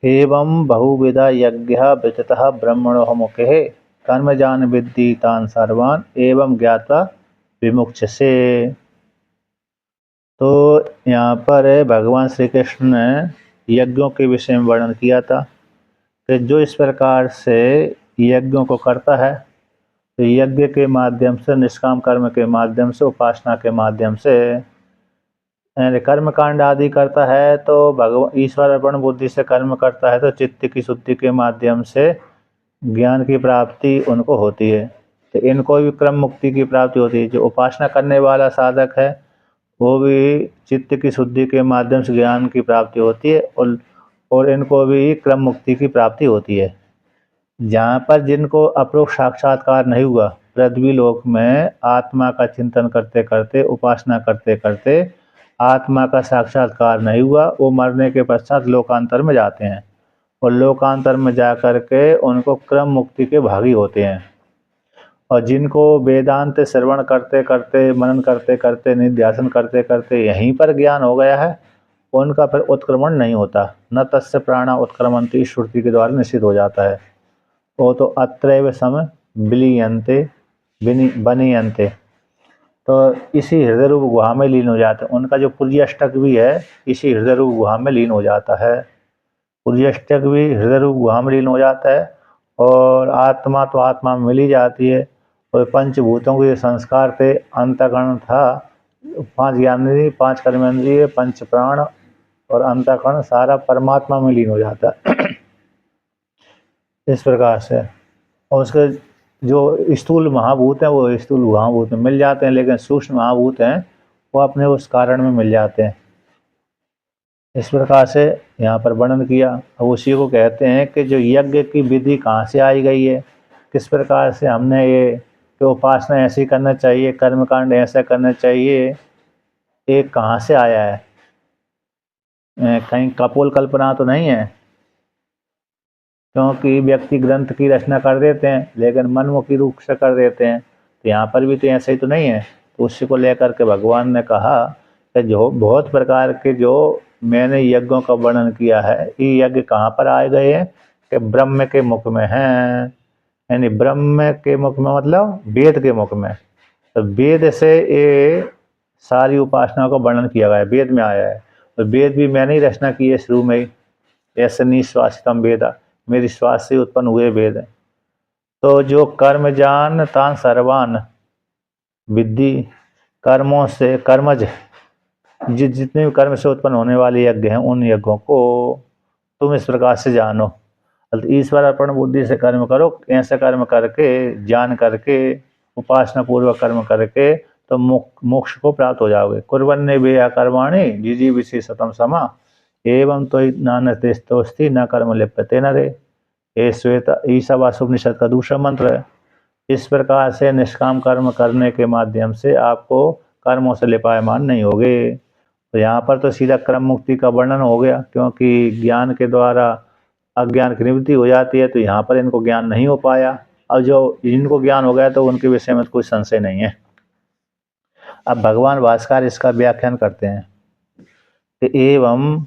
एवं बहुविधा यज्ञः विततः ब्रह्मणो मुखे कर्मजान विद्धि तान् सर्वान् एवं ज्ञात्वा विमुच्यसे। तो यहाँ पर भगवान श्री कृष्ण ने यज्ञों के विषय में वर्णन किया था कि जो इस प्रकार से यज्ञों को करता है, तो यज्ञ के माध्यम से, निष्काम कर्म के माध्यम से, उपासना के माध्यम से कर्म कांड आदि करता है, तो भगवान ईश्वर अर्पण बुद्धि से कर्म करता है, तो चित्त की शुद्धि के माध्यम से ज्ञान की प्राप्ति उनको होती है। तो इनको भी क्रम मुक्ति की प्राप्ति होती है। जो उपासना करने वाला साधक है वो भी चित्त की शुद्धि के माध्यम से ज्ञान की प्राप्ति होती है और इनको भी क्रम मुक्ति की प्राप्ति होती है। जहाँ पर जिनको अपरोक्ष साक्षात्कार नहीं हुआ, पृथ्वी लोक में आत्मा का चिंतन करते करते, उपासना करते करते आत्मा का साक्षात्कार नहीं हुआ, वो मरने के पश्चात लोकांतर में जाते हैं और लोकांतर में जा कर के उनको क्रम मुक्ति के भागी होते हैं। और जिनको वेदांत श्रवण करते करते, मनन करते करते, निध्यासन करते करते यहीं पर ज्ञान हो गया है, उनका फिर उत्क्रमण नहीं होता। न तस्य प्राणा उत्क्रमन्ति श्रुति के द्वारा निश्चित हो जाता है। वो तो अत्रैव सम विलीयन्ते बनीयन्ते, तो इसी हृदय रूप गुहा में लीन हो जाते हैं। उनका जो पुर्यष्टक भी है इसी हृदय रूप गुहा में लीन हो जाता है। पुर्यष्टक भी हृदय रूप गुहा में लीन हो जाता है और आत्मा तो आत्मा में मिल ही जाती है। और पंचभूतों के संस्कार थे, अंतःकरण था, 5 ज्ञानेंद्रिय, 5 कर्मेंद्रिय, 5 प्राण और अंतःकरण सारा परमात्मा में लीन हो जाता है। इस प्रकार से। और उसके जो स्थूल महाभूत हैं वो स्थूल महाभूत में मिल जाते हैं, लेकिन सूक्ष्म महाभूत हैं वो अपने उस कारण में मिल जाते हैं। इस प्रकार से यहाँ पर वर्णन किया। अब उसी को कहते हैं कि जो यज्ञ की विधि कहाँ से आई गई है, किस प्रकार से हमने ये कि उपासना ऐसी करना चाहिए, कर्मकांड ऐसा करना चाहिए, ये कहाँ से आया है। कहीं कपोल कल्पना तो नहीं है, क्योंकि व्यक्ति ग्रंथ की रचना कर देते हैं लेकिन मनमुखी रूप से कर देते हैं। तो यहाँ पर भी तो ऐसा ही तो नहीं है। तो उसी को लेकर के भगवान ने कहा कि जो बहुत प्रकार के जो मैंने यज्ञों का वर्णन किया है, ये यज्ञ कहाँ पर आए गए हैं कि ब्रह्म के मुख में हैं। यानी ब्रह्म के मुख में मतलब वेद के मुख में। तो वेद से ये सारी उपासना का वर्णन किया गया है, वेद में आया है। और वेद भी मैंने ही रचना की है शुरू में ही। ऐसे निश्वासितम वेदा, मेरी श्वास से उत्पन्न हुए वेद हैं। तो जो कर्म जान तान सर्वान विद्धि, कर्मों से कर्मज जितने भी कर्म से उत्पन्न होने वाले यज्ञ हैं उन यज्ञों को तुम इस प्रकार से जानो। ईश्वर अर्पण बुद्धि से कर्म करो। ऐसे कर्म करके, जान करके, उपासना पूर्वक कर्म करके तो मोक्ष को प्राप्त हो जाओगे। कुर्वन्ने वे कर्माणि जिजी विशेषतम समा एवं तो नानस्ति न कर्म लिप्यते नरे। ये श्वेत ईशावासुपनिषद का दूसरा मंत्र है। इस प्रकार से निष्काम कर्म करने के माध्यम से आपको कर्मों से लिपायमान नहीं होगे। तो यहाँ पर तो सीधा क्रम मुक्ति का वर्णन हो गया, क्योंकि ज्ञान के द्वारा अज्ञान की निवृत्ति हो जाती है। तो यहाँ पर इनको ज्ञान नहीं हो पाया। और जो इनको ज्ञान हो गया तो उनके विषय में कोई संशय नहीं है। अब भगवान भास्कर इसका व्याख्यान करते हैं कि एवं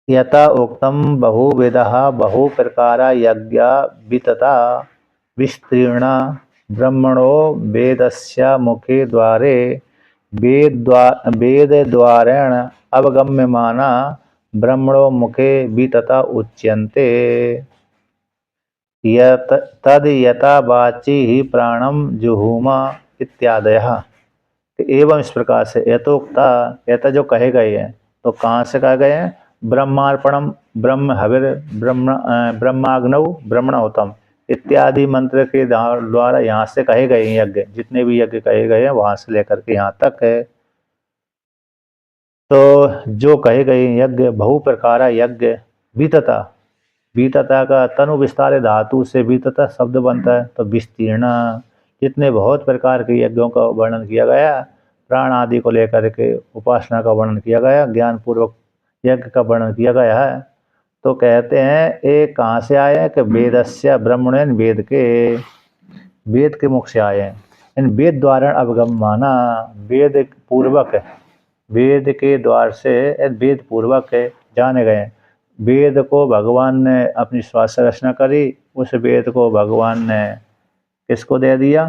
यथा उक्तम बहुविधः बहुप्रकारा यज्ञा वितता विस्तीर्णा ब्रह्मणो वेदस्य मुखे द्वारे वेदद्वारेण अवगम्यमाना ब्रह्मणो मुखे वितता उच्यन्ते। तद यथा वाची ही प्राणम जुहुमा इत्यादयः। एवं इस प्रकार से यथोक्ता, यथा जो कहे गए हैं, तो कहाँ से कहे गए हैं? ब्रह्मार्पणम, ब्रह्म हविर, ब्रह्माग्नौ ब्रह्मणोतम इत्यादि मंत्र के द्वारा यहाँ से कहे गए यज्ञ, जितने भी यज्ञ कहे गए हैं वहाँ से लेकर के यहाँ तक है। तो जो कहे गए यज्ञ बहु प्रकारा यज्ञ वितता, वितता का तनु विस्तार धातु से वितता शब्द बनता है। तो विस्तीर्ण, जितने बहुत प्रकार के यज्ञों का वर्णन किया गया, प्राण आदि को लेकर के उपासना का वर्णन किया गया, ज्ञान पूर्वक यज्ञ का वर्णन किया गया है। तो कहते हैं ये कहाँ से आए हैं कि वेदस्य ब्रह्मण, वेद के मुख से आए हैं। इन वेद द्वारा अवगम माना, वेद पूर्वक, वेद के द्वार से, वेद पूर्वक जाने गए। वेद को भगवान ने अपनी स्वास्थ्य रचना करी, उस वेद को भगवान ने किसको दे दिया?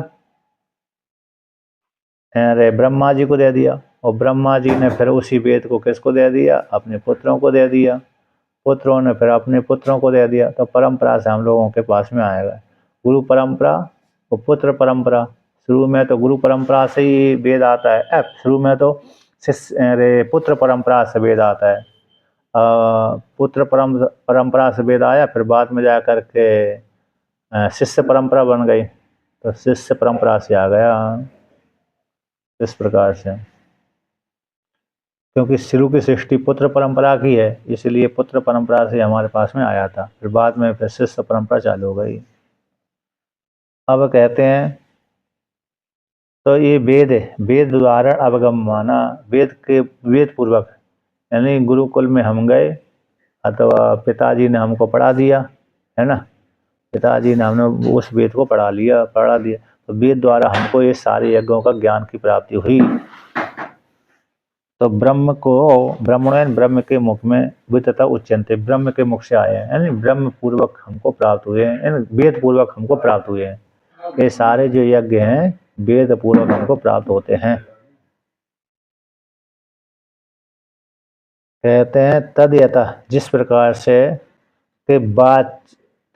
अरे ब्रह्मा जी को दे दिया। और ब्रह्मा जी ने फिर उसी वेद को किसको दे दिया? अपने पुत्रों को दे दिया। पुत्रों ने फिर अपने पुत्रों को दे दिया। तो परंपरा से हम लोगों के पास में आएगा गुरु परंपरा और पुत्र परंपरा। शुरू में तो गुरु परंपरा से ही वेद आता है। शुरू में तो अरे पुत्र परंपरा से वेद आता है। पुत्र परंपरा से वेद आया, फिर बाद में जा कर के शिष्य परंपरा बन गई, तो शिष्य परंपरा से आ गया इस प्रकार से। क्योंकि शुरू की सृष्टि पुत्र परंपरा की है, इसलिए पुत्र परंपरा से हमारे पास में आया था, फिर बाद में फिर शिष्य परंपरा चालू हो गई। अब कहते हैं तो ये वेद है, वेद उदाहरण अवगम माना, वेद पूर्वक, यानी गुरुकुल में हम गए अथवा पिताजी ने हमको पढ़ा दिया, है ना, पिताजी ने हमने उस वेद को पढ़ा दिया, तो वेद द्वारा हमको ये सारे यज्ञों का ज्ञान की प्राप्ति हुई। तो ब्रह्म के मुख में वितता उच्चनते, ब्रह्म के मुख से आए हैं, यानी ब्रह्म पूर्वक हमको प्राप्त हुए हैं, यानी वेद पूर्वक हमको प्राप्त हुए हैं। ये सारे जो यज्ञ हैं वेद पूर्वक हमको प्राप्त होते हैं। कहते हैं तद यथा, जिस प्रकार से कि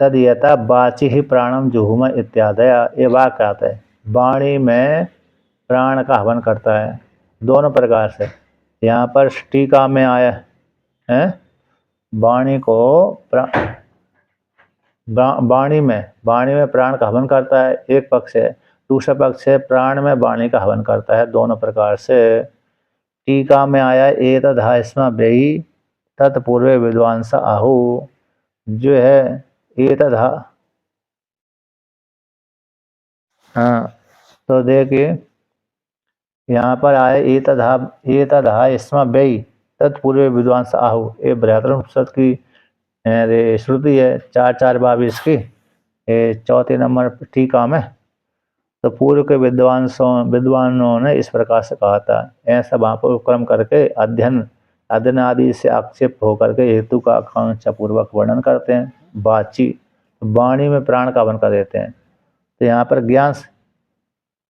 तद यथा बाची ही प्राणम जुहुमा इत्यादया, ये वाक्य आता है वाणी में प्राण का हवन करता है, दोनों प्रकार से। यहाँ पर टीका में आया है वाणी को वाणी में प्राण का हवन करता है, एक पक्ष है। दूसरा पक्ष है प्राण में वाणी का हवन करता है, दोनों प्रकार से। टीका में आया एतद् स्म व्ययी तत्पूर्वे विद्वांस आहु, जो है एतद्, हाँ, तो देखिए यहाँ पर आए एतद् स्म व्ययी तत्पूर्वे विद्वांस आहु, ये बृहत्तम उपनिषद की श्रुति है, 4:22 की, चौथे नंबर टीका में। तो पूर्व के विद्वानों ने इस प्रकार से कहा था, ऐसा वहाँ पर उपक्रम करके अध्ययन आदि से आक्षेप होकर के हेतु का आकांक्षा पूर्वक वर्णन करते हैं। वाणी में प्राण का हवन कर देते हैं। तो यहाँ पर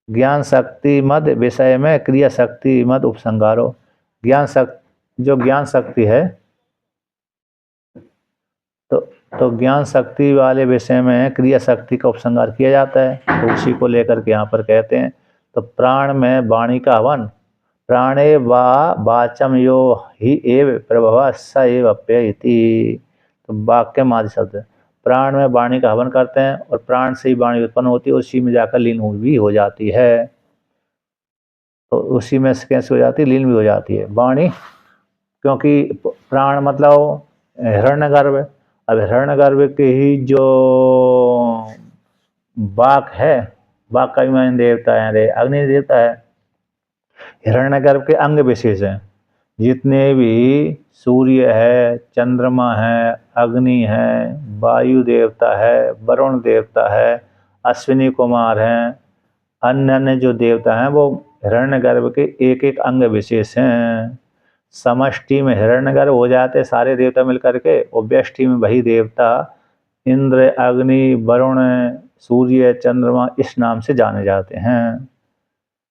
ज्ञान शक्ति मद विषय में क्रिया शक्ति मद उपसंगारो, जो ज्ञान शक्ति है, तो ज्ञान शक्ति वाले विषय में क्रिया शक्ति का उपसंहार किया जाता है, तो उसी को लेकर के यहाँ पर कहते हैं। तो प्राण में वाणी का हवन, प्राणे वाचम यो ही एव प्रभव स एव अप्य इति, तो वाक्य मादि शब्द, प्राण में वाणी का हवन करते हैं और प्राण से ही वाणी उत्पन्न होती है, उसी में जाकर लीन भी हो जाती है। तो उसी में कैसे हो जाती है? लीन भी हो जाती है वाणी, क्योंकि प्राण मतलब हिरण्यगर्भ। अब हिरण्यगर्भ के ही जो वाक है, वाक का भी देवता है, अग्नि देवता है। हिरण्यगर्भ के अंग विशेष हैं, जितने भी सूर्य है, चंद्रमा है, अग्नि है, वायु देवता है, वरुण देवता है, अश्विनी कुमार हैं, अन्य अन्य जो देवता हैं वो हिरण्यगर्भ के एक एक अंग विशेष हैं। समष्टि में हिरण्यगर्भ हो जाते सारे देवता मिलकर के, और व्यष्टि में वही देवता इंद्र, अग्नि, वरुण, सूर्य, चंद्रमा इस नाम से जाने जाते हैं।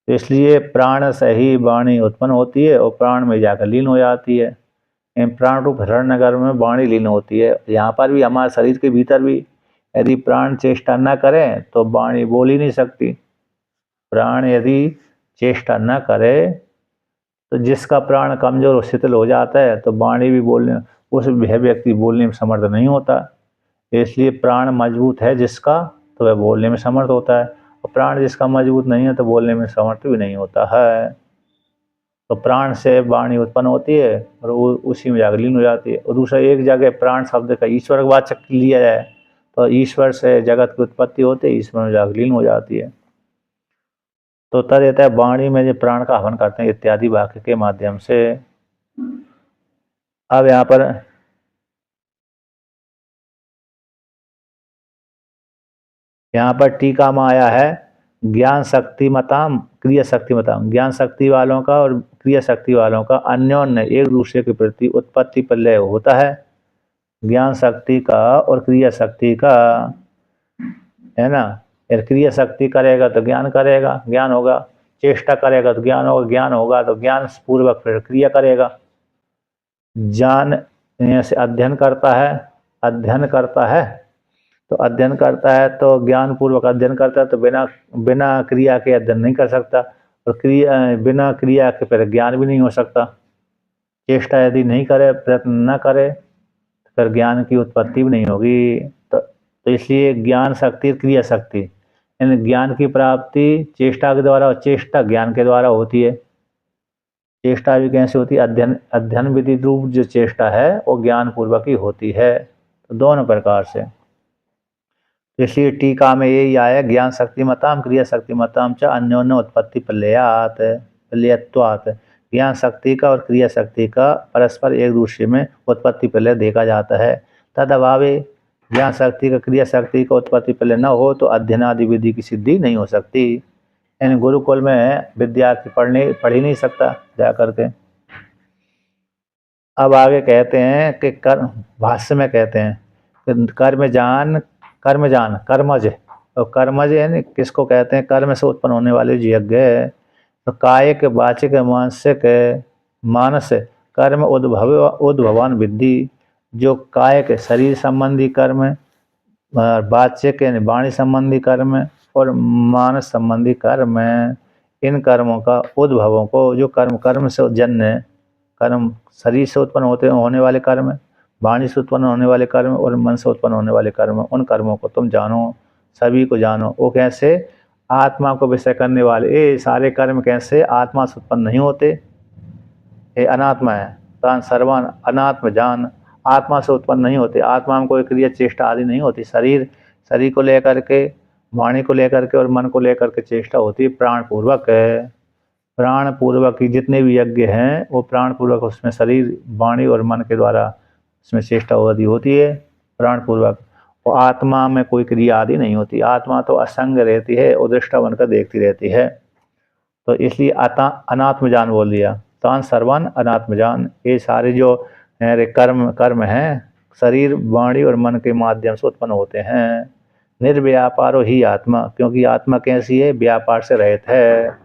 तो इसलिए प्राण से ही वाणी उत्पन्न होती है और प्राण में जाकर लीन हो जाती है। प्राण रूप हिरण्यगर्भ में वाणी लीन होती है। यहाँ पर भी हमारे शरीर के भीतर भी यदि प्राण चेष्टा न करें तो वाणी बोल ही नहीं सकती। प्राण यदि चेष्टा न करे तो जिसका प्राण कमजोर और शिथिल हो जाता है तो वाणी भी बोलने, उस व्यक्ति बोलने में समर्थ नहीं होता। इसलिए प्राण मजबूत है जिसका, तो वह बोलने में समर्थ होता है, और प्राण जिसका मजबूत नहीं है तो बोलने में समर्थ भी नहीं होता है। तो प्राण से वाणी उत्पन्न होती है और वो उसी में जाकर लीन हो जाती है। और दूसरा, एक जगह प्राण शब्द का ईश्वर वाचक लिया जाए तो ईश्वर से जगत की उत्पत्ति होती है, ईश्वर में जाकर लीन हो जाती है। तो तद रहता है वाणी में जो प्राण का हवन करते हैं इत्यादि वाक्य के माध्यम से। अब यहाँ पर टीका में आया है ज्ञान शक्ति मताम क्रिया शक्ति मताम, ज्ञान शक्ति वालों का और क्रिया शक्ति वालों का अन्योन्य एक दूसरे के प्रति उत्पत्ति प्रलय होता है। ज्ञान शक्ति का और क्रिया शक्ति का, है ना। क्रिया शक्ति करेगा तो ज्ञान करेगा, ज्ञान होगा। चेष्टा करेगा तो ज्ञान होगा, ज्ञान होगा तो ज्ञान पूर्वक फिर क्रिया करेगा। जान से अध्ययन करता है, अध्ययन करता है तो अध्ययन करता है तो ज्ञान पूर्वक अध्ययन करता है, तो बिना बिना क्रिया के अध्ययन नहीं कर सकता, और क्रिया बिना क्रिया के फिर ज्ञान भी नहीं हो सकता। चेष्टा यदि नहीं करे, प्रयत्न न करे, फिर ज्ञान की उत्पत्ति भी नहीं होगी। तो इसलिए ज्ञान शक्ति, क्रिया शक्ति, इन ज्ञान की प्राप्ति चेष्टा के द्वारा और चेष्टा ज्ञान के द्वारा होती है। चेष्टा भी कैसे होती है? अध्ययन विधि रूप जो चेष्टा है वो ज्ञान पूर्वक ही होती है। तो दोनों प्रकार से। इसलिए टीका में यही आया, ज्ञान शक्ति मताम क्रिया शक्ति मताम च अन्योन्य उत्पत्ति प्रलयत्वात्। ज्ञान शक्ति का और क्रिया शक्ति का परस्पर एक दूसरे में उत्पत्ति प्रलय देखा जाता है। तद अभावे, ज्ञान शक्ति का क्रिया शक्ति का उत्पत्ति प्रलय न हो तो अध्ययन आदि विधि की सिद्धि नहीं हो सकती। यानी गुरुकुल में विद्यार्थी पढ़ ही नहीं सकता जा करके। अब आगे कहते हैं कि भाष्य में कहते हैं कि कर्मज, और कर्मज यानी किसको कहते हैं? कर्म से उत्पन्न होने वाले जो यज्ञ है। तो कायिक वाचिक मानसिक मानस कर्म उद्भवान विद्धि, जो कायिक शरीर संबंधी कर्म, वाचिक यानी वाणी संबंधी कर्म, और मानस संबंधी कर्म, इन कर्मों का उद्भवों को, जो कर्म से जन्य कर्म, शरीर से उत्पन्न होने वाले कर्म, वाणी से उत्पन्न होने वाले कर्म और मन से उत्पन्न होने वाले कर्म, उन कर्मों को तुम जानो, सभी को जानो। वो कैसे? आत्मा को विषय करने वाले ये सारे कर्म कैसे? आत्मा से उत्पन्न नहीं होते, ये अनात्मा है। तान सर्वान अनात्म जान, आत्मा से उत्पन्न नहीं होते। आत्मा में कोई क्रिया चेष्टा आदि नहीं होती। शरीर को लेकर के, वाणी को लेकर के और मन को लेकर के चेष्टा होती है प्राण पूर्वक है। प्राण पूर्वक ही जितने भी यज्ञ हैं वो प्राण पूर्वक, उसमें शरीर, वाणी और मन के द्वारा उसमें चेष्टा आदि होती है प्राण पूर्वक। और आत्मा में कोई क्रिया आदि नहीं होती। आत्मा तो असंग रहती है और दृष्टा बनकर देखती रहती है। तो इसलिए अनात्म जान बोल दिया। तान सर्वान अनात्म जान, ये सारे जो कर्म हैं शरीर, वाणी और मन के माध्यम से उत्पन्न होते हैं। निर्व्यापारो ही आत्मा, क्योंकि आत्मा कैसी है? व्यापार से रहित है।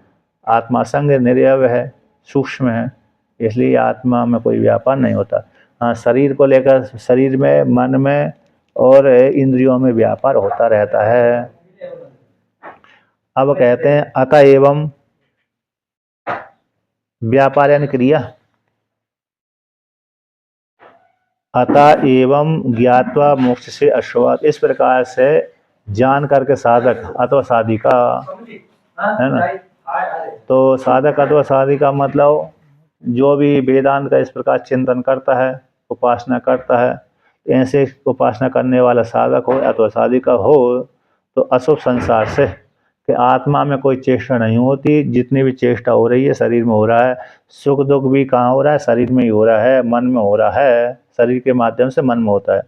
आत्मा संग निर्वय है, सूक्ष्म है, इसलिए आत्मा में कोई व्यापार नहीं होता। हाँ, शरीर को लेकर शरीर में, मन में और इंद्रियों में व्यापार होता रहता है। अब कहते हैं अतः एवं, व्यापार यानी क्रिया। अतः एवं ज्ञात्वा मोक्ष से अश्वात, इस प्रकार से जान करके साधक अथवा साधिका, है ना। तो साधक अथवा साधिका मतलब जो भी वेदांत का इस प्रकार चिंतन करता है, उपासना करता है, ऐसे उपासना करने वाला साधक हो अथवा साधिका हो, तो अशुभ संसार से कि आत्मा में कोई चेष्टा नहीं होती। जितनी भी चेष्टा हो रही है शरीर में हो रहा है। सुख दुख भी कहाँ हो रहा है? शरीर में ही हो रहा है, मन में हो रहा है। शरीर के माध्यम से मन में होता है।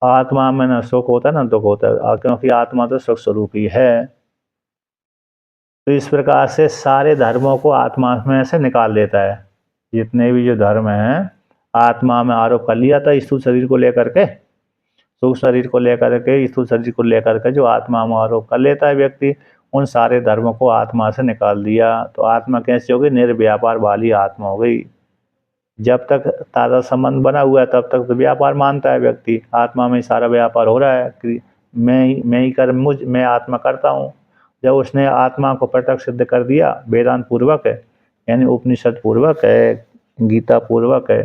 आत्मा में न सुख होता है न दुख होता है, क्योंकि आत्मा तो सुख स्वरूप ही है। तो इस प्रकार से सारे धर्मों को आत्मा में से निकाल देता है। जितने भी जो धर्म हैं आत्मा में आरोप कर लिया था, स्थूल शरीर को लेकर के, सूक्ष्म शरीर को लेकर के, स्थूल शरीर को लेकर के जो आत्मा में आरोप कर लेता है व्यक्ति, उन सारे धर्मों को आत्मा से निकाल दिया। तो आत्मा कैसे हो गई? निर्व्यापार वाली आत्मा हो गई। जब तक ताजा संबंध बना हुआ है तब तक तो व्यापार मानता है व्यक्ति। आत्मा में सारा व्यापार हो रहा है, मैं ही कर्म, मैं आत्मा करता हूँ। जब उसने आत्मा को प्रत्यक्ष सिद्ध कर दिया वेदांत पूर्वक है, यानी उपनिषद पूर्वक है, गीता पूर्वक है,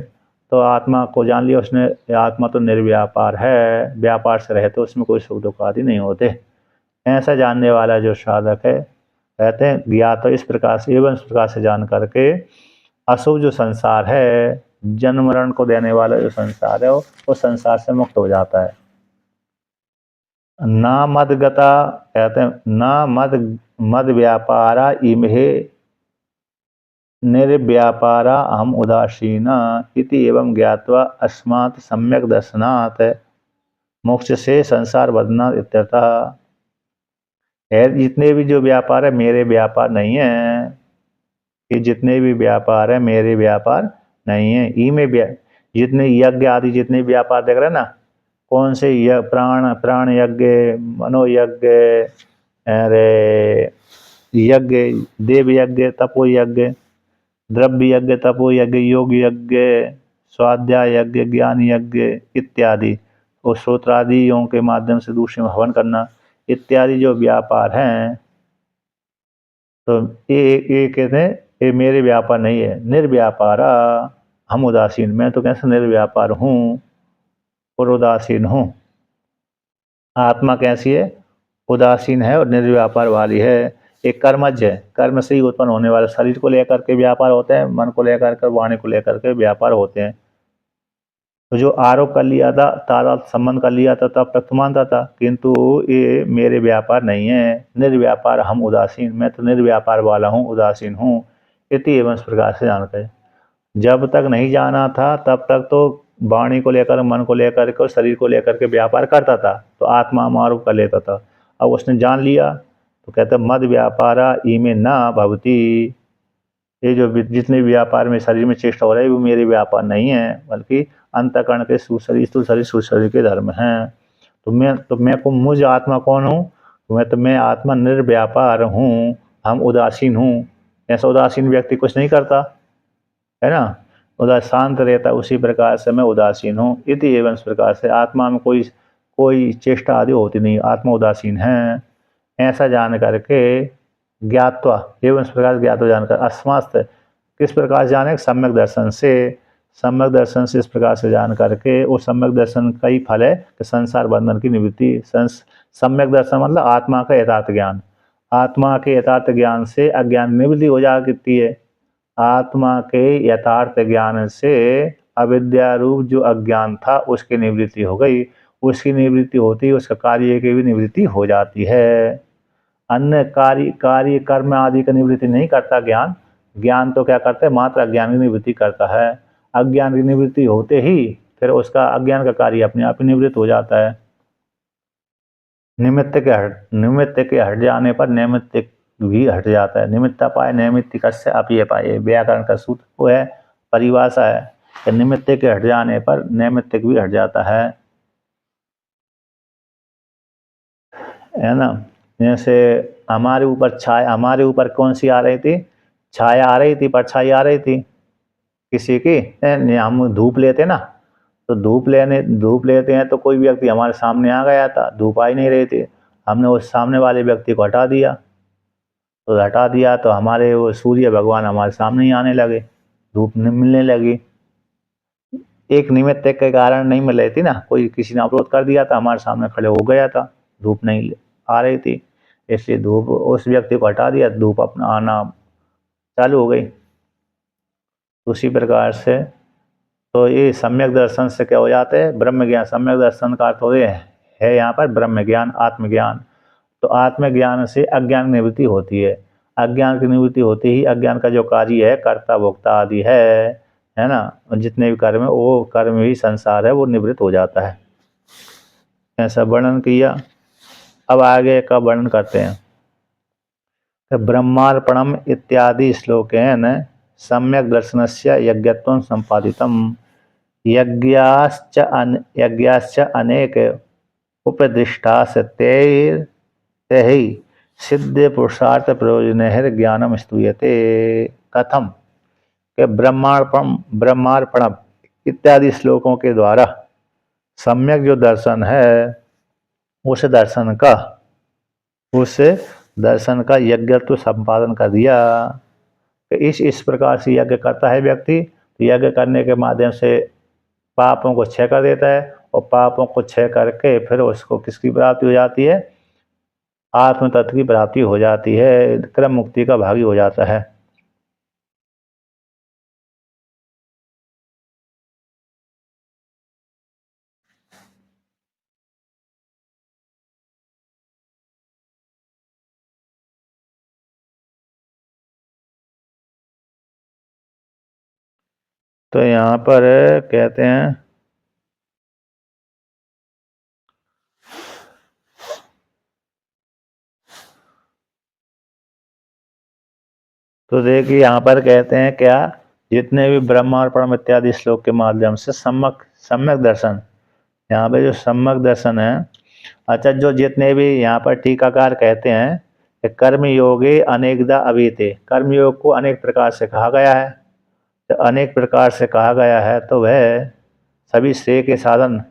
तो आत्मा को जान लिया उसने, आत्मा तो निर्व्यापार है, व्यापार से रहे तो उसमें कोई सुख दुख आदि नहीं होते। ऐसा जानने वाला जो साधक है, कहते हैं ज्ञात तो इस प्रकार से, एवं इस प्रकार से जान करके अशुभ जो संसार है, जन्म मरण को देने वाला जो संसार है, वो संसार से मुक्त हो जाता है। ना मदगता, कहते हैं ना मद व्यापारा इमहे निर्व्यापारा अहम उदासीना इति एवं ज्ञात्वा अस्मात् सम्यक दर्शनात् मोक्ष से संसार बदना इत्यर्थः। है जितने भी जो व्यापार है मेरे व्यापार नहीं है, ये जितने भी व्यापार है मेरे व्यापार नहीं है। ई में जितने यज्ञ आदि जितने व्यापार देख रहे हैं ना, कौन से प्राण प्राण यज्ञ, मनोयज्ञ, अरे यज्ञ, देव यज्ञ, तपो यज्ञ, द्रव्य यज्ञ, तपो यज्ञ, योग यज्ञ, स्वाध्याय यज्ञ, ज्ञान यज्ञ इत्यादि, और श्रोत्रादियों के माध्यम से दूसरे में हवन करना इत्यादि जो व्यापार हैं, तो ये कहते हैं ये मेरे व्यापार नहीं है। निर्व्यापारा हम उदासीन, मैं तो कैसे निर्व्यापार हूँ और उदासीन हूँ। आत्मा कैसी है? उदासीन है और निर्व्यापार वाली है। एक कर्मज है, कर्म से ही उत्पन्न होने वाले शरीर को लेकर के व्यापार होते हैं, मन को लेकर के, वाणी को लेकर के व्यापार होते हैं। तो जो आरोप कर लिया था, तारा संबंध कर लिया था, तब तक तो मानता था, किंतु ये मेरे व्यापार नहीं है। निर्व्यापार हम उदासीन, मैं तो निर्व्यापार वाला हूँ, उदासीन हूँ। इति एवं इस प्रकार से जानते हैं। जब तक नहीं जाना था तब तक तो वाणी को लेकर, मन को लेकर के और शरीर को लेकर के व्यापार करता था, तो आत्मा हम आरोप कर लेता था। अब उसने जान लिया तो कहते मद व्यापारा इमे न भवती, ये जो जितने व्यापार में शरीर में चेष्टा हो रहा है वो मेरे व्यापार नहीं है, बल्कि अंतःकरण के सुशरीर, स्थूल शरीर सुशरीर के धर्म हैं। तो मैं को मुझ आत्मा कौन हूँ? मैं आत्मा निर्व्यापार हूँ, हम उदासीन हूँ। ऐसा उदासीन व्यक्ति कुछ नहीं करता है ना, उदास शांत रहता, उसी प्रकार से मैं उदासीन हूँ। इति एवं इस प्रकार से आत्मा में कोई चेष्टा आदि होती नहीं, आत्मा उदासीन है, ऐसा जान करके ज्ञात्वा एवं इस प्रकार ज्ञात जानकर अस्मस्त, किस प्रकार जाने? सम्यक दर्शन से। सम्यक दर्शन से इस प्रकार से जान करके, वो सम्यक दर्शन का ही फल है कि संसार बंधन की निवृत्ति। सम्यक दर्शन मतलब आत्मा का यथार्थ ज्ञान। आत्मा के यथार्थ ज्ञान से अज्ञान निवृत्ति हो जाती है। आत्मा के यथार्थ ज्ञान से अविद्या रूप जो अज्ञान था उसकी निवृत्ति हो गई। उसकी निवृत्ति होती, उसका कार्य की भी निवृत्ति हो जाती है। अन्य कार्य कर्म आदि की निवृत्ति नहीं करता ज्ञान। ज्ञान तो क्या करता है? मात्र अज्ञान की निवृत्ति करता है। अज्ञान की निवृत्ति होते ही फिर उसका अज्ञान का कार्य अपने आप ही निवृत्त हो जाता है। निमित्त के हट जाने पर नैमित्तिक भी हट जाता है। निमित्त पाए नैमित्तिक से अपीय पाए, व्याकरण का सूत्र वो है, परिभाषा है कि निमित्त के हट जाने पर नैमित्तिक भी हट जाता है ना। जैसे हमारे ऊपर कौन सी आ रही थी? छाया आ रही थी, परछाई आ रही थी किसी की। हम धूप लेते ना, तो धूप लेते हैं तो कोई व्यक्ति हमारे सामने आ गया था, धूप आ ही नहीं रही थी, हमने उस सामने वाले व्यक्ति को हटा दिया, तो हमारे वो सूर्य भगवान हमारे सामने ही आने लगे, धूप मिलने लगी। एक निमित्त के कारण नहीं मिल रही थी ना, कोई किसी ने अवरोध कर दिया था, हमारे सामने खड़े हो गया था, धूप नहीं आ रही थी, इसलिए धूप उस व्यक्ति को हटा दिया, धूप अपना आना चालू हो गई। उसी प्रकार से तो ये सम्यक दर्शन से क्या हो जाता है? ब्रह्म ज्ञान। सम्यक दर्शन का अर्थ हो है यहाँ पर ब्रह्म ज्ञान, आत्मज्ञान। तो आत्मज्ञान से अज्ञान की निवृत्ति होती है। अज्ञान की निवृत्ति होते ही अज्ञान का जो कार्य है, कर्ता भोक्ता आदि है ना, जितने भी कर्म है वो कर्म ही संसार है, वो निवृत्त हो जाता है। ऐसा वर्णन किया। अब आगे का वर्णन करते हैं। ब्रह्मार्पणम इत्यादि श्लोकेन सम्यक दर्शनस्य यज्ञत्वं संपादितम्। यज्ञाश्च अनेक उपदिष्टास तैहि सिद्ध पुरुषार्थ प्रयोजन ज्ञानम स्तूयते। कथम के ब्रह्मार्पणम इत्यादि श्लोकों के द्वारा सम्यक जो दर्शन है, उस दर्शन का यज्ञत्व संपादन कर दिया। इस प्रकार से यज्ञ करता है व्यक्ति, तो यज्ञ करने के माध्यम से पापों को क्षय कर देता है, और पापों को क्षय करके फिर उसको किसकी प्राप्ति हो जाती है? आत्म तत्व की प्राप्ति हो जाती है, क्रम मुक्ति का भागी हो जाता है। तो यहाँ पर कहते हैं तो देखिए यहाँ पर कहते हैं क्या, जितने भी ब्रह्मार्पण इत्यादि श्लोक के माध्यम से सम्यक सम्यक दर्शन, यहाँ पे जो सम्यक दर्शन है, अच्छा, जो जितने भी यहाँ पर टीकाकार कहते हैं कि कर्म योगे अनेकदा अवीते, कर्म योग को अनेक प्रकार से कहा गया है। तो अनेक प्रकार से कहा गया है तो वह सभी श्रेय के साधन,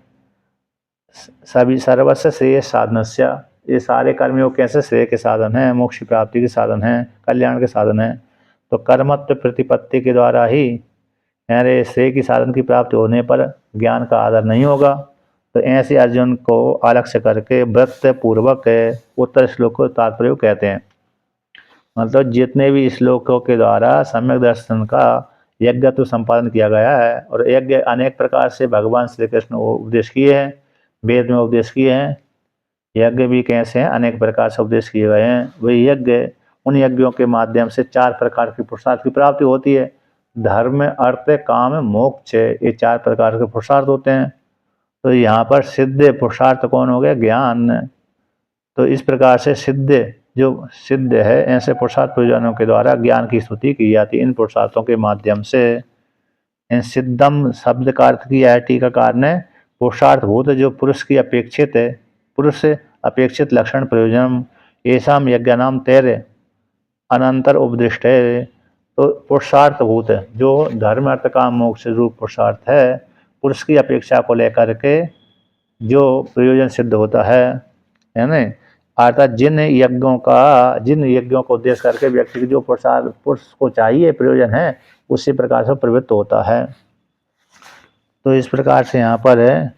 सभी सर्वस्व श्रेय साधनस्य, ये सारे कर्मयोग कैसे श्रेय के साधन हैं, मोक्ष प्राप्ति के साधन हैं, कल्याण के साधन हैं। तो कर्मत्व प्रतिपत्ति के द्वारा ही यानी श्रेय की साधन की प्राप्ति होने पर ज्ञान का आदर नहीं होगा। तो ऐसे अर्जुन को अलक्ष्य करके व्रत पूर्वक उत्तर श्लोक को तात्पर्य कहते हैं। मतलब जितने भी श्लोकों के द्वारा सम्यक दर्शन का यज्ञ तो संपादन किया गया है, और यज्ञ अनेक प्रकार से भगवान श्री कृष्ण उपदेश किए हैं, वेद में उपदेश किए हैं। यज्ञ भी कैसे हैं, अनेक प्रकार से उपदेश किए गए हैं। वही यज्ञ, उन यज्ञों के माध्यम से 4 प्रकार की पुरुषार्थ की प्राप्ति होती है। धर्म, अर्थ, काम, मोक्ष, ये 4 प्रकार के पुरुषार्थ होते हैं। तो यहाँ पर सिद्ध पुरुषार्थ कौन हो गया, ज्ञान। तो इस प्रकार से सिद्ध, जो सिद्ध है, ऐसे पुरुषार्थ प्रयोजनों के द्वारा ज्ञान की स्तुति की जाती है। इन पुरुषार्थों के माध्यम से, इन सिद्धम शब्द का अर्थ किया है टीकाकार ने, पुरुषार्थ भूत, जो पुरुष की अपेक्षित है, पुरुष से अपेक्षित लक्षण प्रयोजन, येषाम यज्ञानाम तैर अनंतर उपदिष्ट है। तो पुरुषार्थ भूत, जो धर्म अर्थ काम मोक्ष रूप पुरुषार्थ है, पुरुष की अपेक्षा को लेकर के जो प्रयोजन सिद्ध होता है ना, अर्थात जिन यज्ञों को उद्देश्य करके व्यक्ति की जो पुरुष को चाहिए प्रयोजन है, उसी प्रकार से प्रवृत्त होता है। तो इस प्रकार से यहाँ पर है,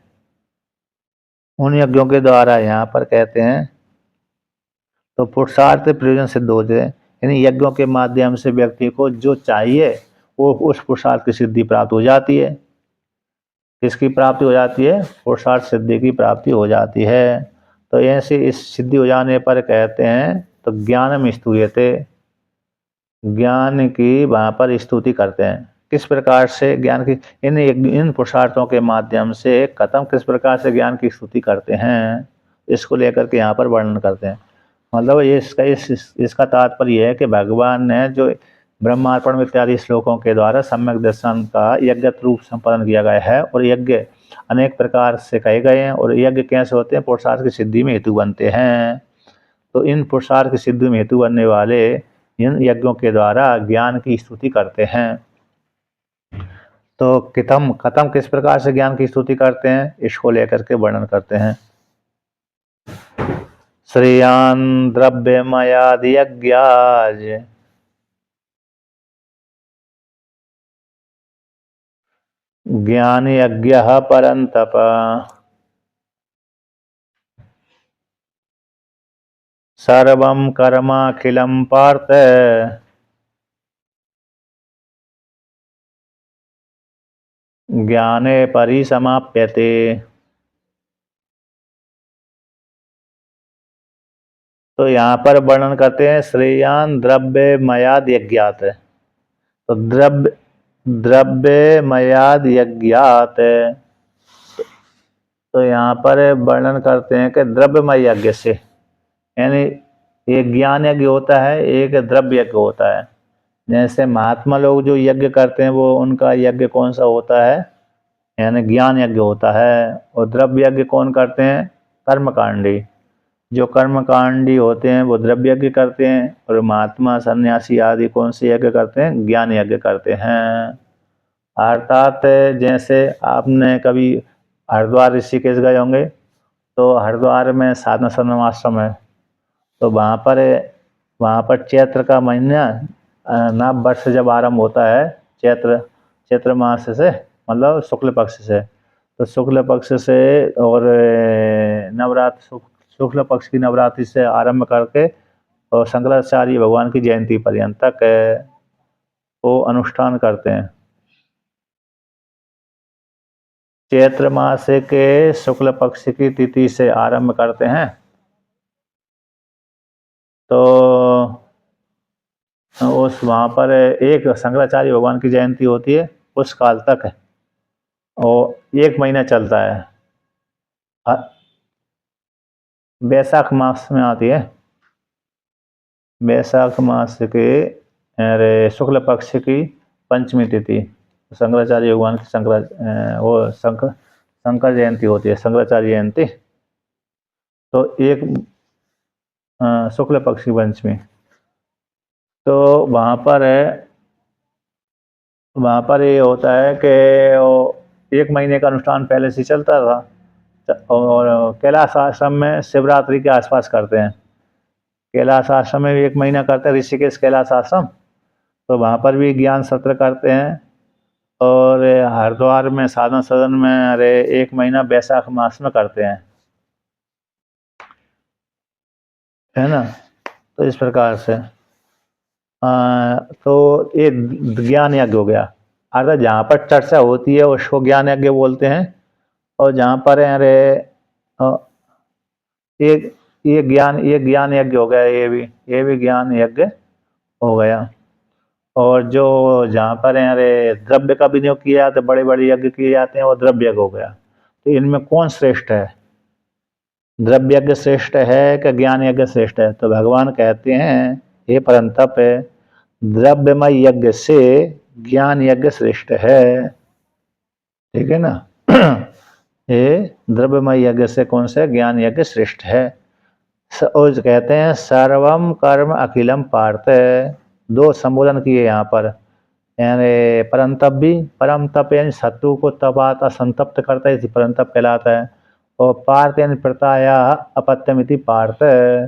उन यज्ञों के द्वारा यहाँ पर कहते हैं तो पुरुषार्थ प्रयोजन सिद्ध होते हैं, यानी यज्ञों के माध्यम से व्यक्ति को जो चाहिए वो उस पुरुषार्थ की सिद्धि प्राप्त हो जाती है। किसकी प्राप्ति हो जाती है, पुरुषार्थ सिद्धि की प्राप्ति हो जाती है। तो ऐसे इस सिद्धि हो जाने पर कहते हैं तो ज्ञानम स्तूयते, ज्ञान की वहाँ पर स्तुति करते हैं। किस प्रकार से ज्ञान की, इन पुरुषार्थों के माध्यम से कथम, किस प्रकार से ज्ञान की स्तुति करते हैं, इसको लेकर के यहाँ पर वर्णन करते हैं। मतलब ये इसका तात्पर्य है कि भगवान ने जो ब्रह्मार्पण इत्यादि श्लोकों के द्वारा सम्यक दर्शन का यज्ञ रूप संपादन किया गया है, और यज्ञ अनेक प्रकार से कहे गए हैं। और यज्ञ कैसे होते हैं, पुरुषार्थ की सिद्धि में हेतु बनते हैं। तो इन पुरुषार्थ की सिद्धि में हेतु बनने वाले इन यज्ञों के द्वारा ज्ञान की स्तुति करते हैं। तो कथम किस प्रकार से ज्ञान की स्तुति करते हैं, इसको लेकर के वर्णन करते हैं। श्रेयान् द्रव्यमयादियज्ञाज ज्ञानयज्ञः परन्तप सर्वं कर्माखिलं पार्थ ज्ञाने परिसमाप्यते। तो यहाँ पर वर्णन करते हैं श्रेयान् द्रव्यमयाद यज्ञात। तो द्रव्यमयाद यज्ञात, तो यहाँ पर वर्णन करते हैं कि द्रव्यमय यज्ञ से, यानी एक ज्ञान यज्ञ होता है, एक द्रव्य यज्ञ होता है। जैसे महात्मा लोग जो यज्ञ करते हैं वो उनका यज्ञ कौन सा होता है, यानी ज्ञान यज्ञ होता है। और द्रव्य यज्ञ कौन करते हैं, कर्मकांडी, जो कर्मकांडी होते हैं वो द्रव्य यज्ञ करते हैं। और महात्मा सन्यासी आदि कौन से यज्ञ करते हैं, ज्ञान यज्ञ करते हैं। अर्थात जैसे आपने कभी हरिद्वार ऋषिकेश गए होंगे, तो हरिद्वार में साधना संगम आश्रम है। तो वहाँ पर चैत्र का महीना, नव वर्ष जब आरंभ होता है, चैत्र मास से, मतलब शुक्ल पक्ष से, तो शुक्ल पक्ष से और नवरात्र, शुक्ल पक्ष की नवरात्रि से आरंभ करके और शंकराचार्य भगवान की जयंती पर्यंत तक वो अनुष्ठान करते हैं। चैत्र मास के शुक्ल पक्ष की तिथि से आरंभ करते हैं, तो उस वहाँ पर एक शंकराचार्य भगवान की जयंती होती है, उस काल तक है, और 1 महीना चलता है। वैशाख मास में आती है, वैशाख मास के अरे शुक्ल पक्ष की पंचमी तिथि, शंकराचार्य भगवान की शंकर जयंती होती है, शंकराचार्य जयंती। तो एक शुक्ल पक्ष की पंचमी, तो वहाँ पर ये होता है कि वो 1 महीने का अनुष्ठान पहले से चलता था, और कैलाश आश्रम में शिवरात्रि के आसपास करते हैं। कैलाश आश्रम में भी 1 महीना करते हैं, ऋषिकेश कैलाश आश्रम। तो वहाँ पर भी ज्ञान सत्र करते हैं। और हरिद्वार में साधना सदन में अरे 1 महीना बैसाख मास में करते हैं, है ना। तो इस प्रकार से तो ये ज्ञान यज्ञ हो गया। अर्थात जहाँ पर चर्चा होती है उसको ज्ञान यज्ञ बोलते हैं, और जहाँ पर अरे ये ज्ञान यज्ञ हो गया, ये भी ज्ञान यज्ञ हो गया। और जो जहाँ पर अरे द्रव्य का विनियोग किया जाता है, बड़े बड़े यज्ञ किए जाते हैं, वो द्रव्य यज्ञ हो गया। तो इनमें कौन श्रेष्ठ है? द्रव्य यज्ञ श्रेष्ठ है कि ज्ञान यज्ञ श्रेष्ठ है? तो भगवान कहते हैं, हे परंतप, द्रव्यमय यज्ञ से ज्ञान यज्ञ श्रेष्ठ है। ठीक है ना। ये द्रव्यमय यज्ञ से कौन से? ज्ञान यज्ञ श्रेष्ठ है। और कहते हैं सर्वम कर्म अखिलम पार्थ। 2 संबोधन किए यहाँ पर, यानी परंतप भी, परम तप यानी शत्रु को तपाता संतप्त करता है, इसी परंतप कहलाता है। और पार्थ यानी प्रताया अपत्यमिति पार्थ,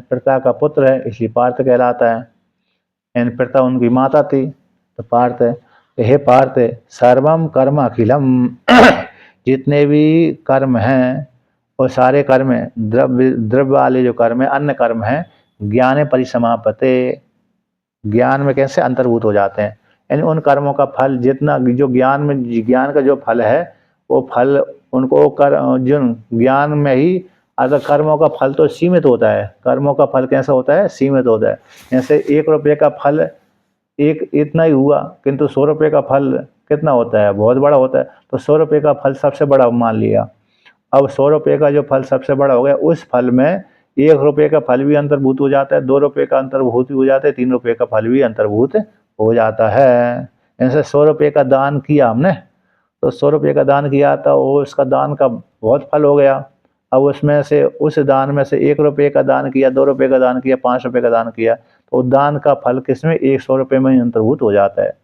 प्रता का पुत्र है इसलिए पार्थ कहलाता है, यानी प्रता उनकी माता थी तो पार्थ है। हे पार्थ, सर्वम कर्म अखिलम, जितने भी कर्म हैं और सारे कर्म हैं, द्रव्य वाले जो कर्म है, अन्य कर्म हैं, ज्ञान परिसमापते, ज्ञान में कैसे अंतर्भूत हो जाते हैं। यानी उन कर्मों का फल जितना, जो ज्ञान का जो फल है, वो फल उनको जो ज्ञान में ही, अगर कर्मों का फल तो सीमित होता है, कर्मों का फल कैसा होता है? सीमित होता है। जैसे 1 रुपये का फल एक इतना ही हुआ, किंतु 100 रुपये का फल कितना होता है? बहुत बड़ा होता है। तो 100 रुपये का फल सबसे बड़ा मान लिया। अब 100 रुपये का जो फल सबसे बड़ा हो गया, उस फल में 1 रुपये का फल भी अंतर्भूत हो जाता है, 2 रुपये का अंतर्भूत भी हो जाता है, 3 रुपये का फल भी अंतर्भूत हो जाता है। जैसे 100 रुपये का दान किया हमने, तो 100 रुपये का दान किया था, वो उसका दान का बहुत फल हो गया। अब उसमें से, उस दान में से 1 रुपये का दान किया, 2 रुपये का दान किया, 5 रुपये का दान किया, तो दान का फल किसमें? 100 रुपये में ही अंतर्भूत हो जाता है।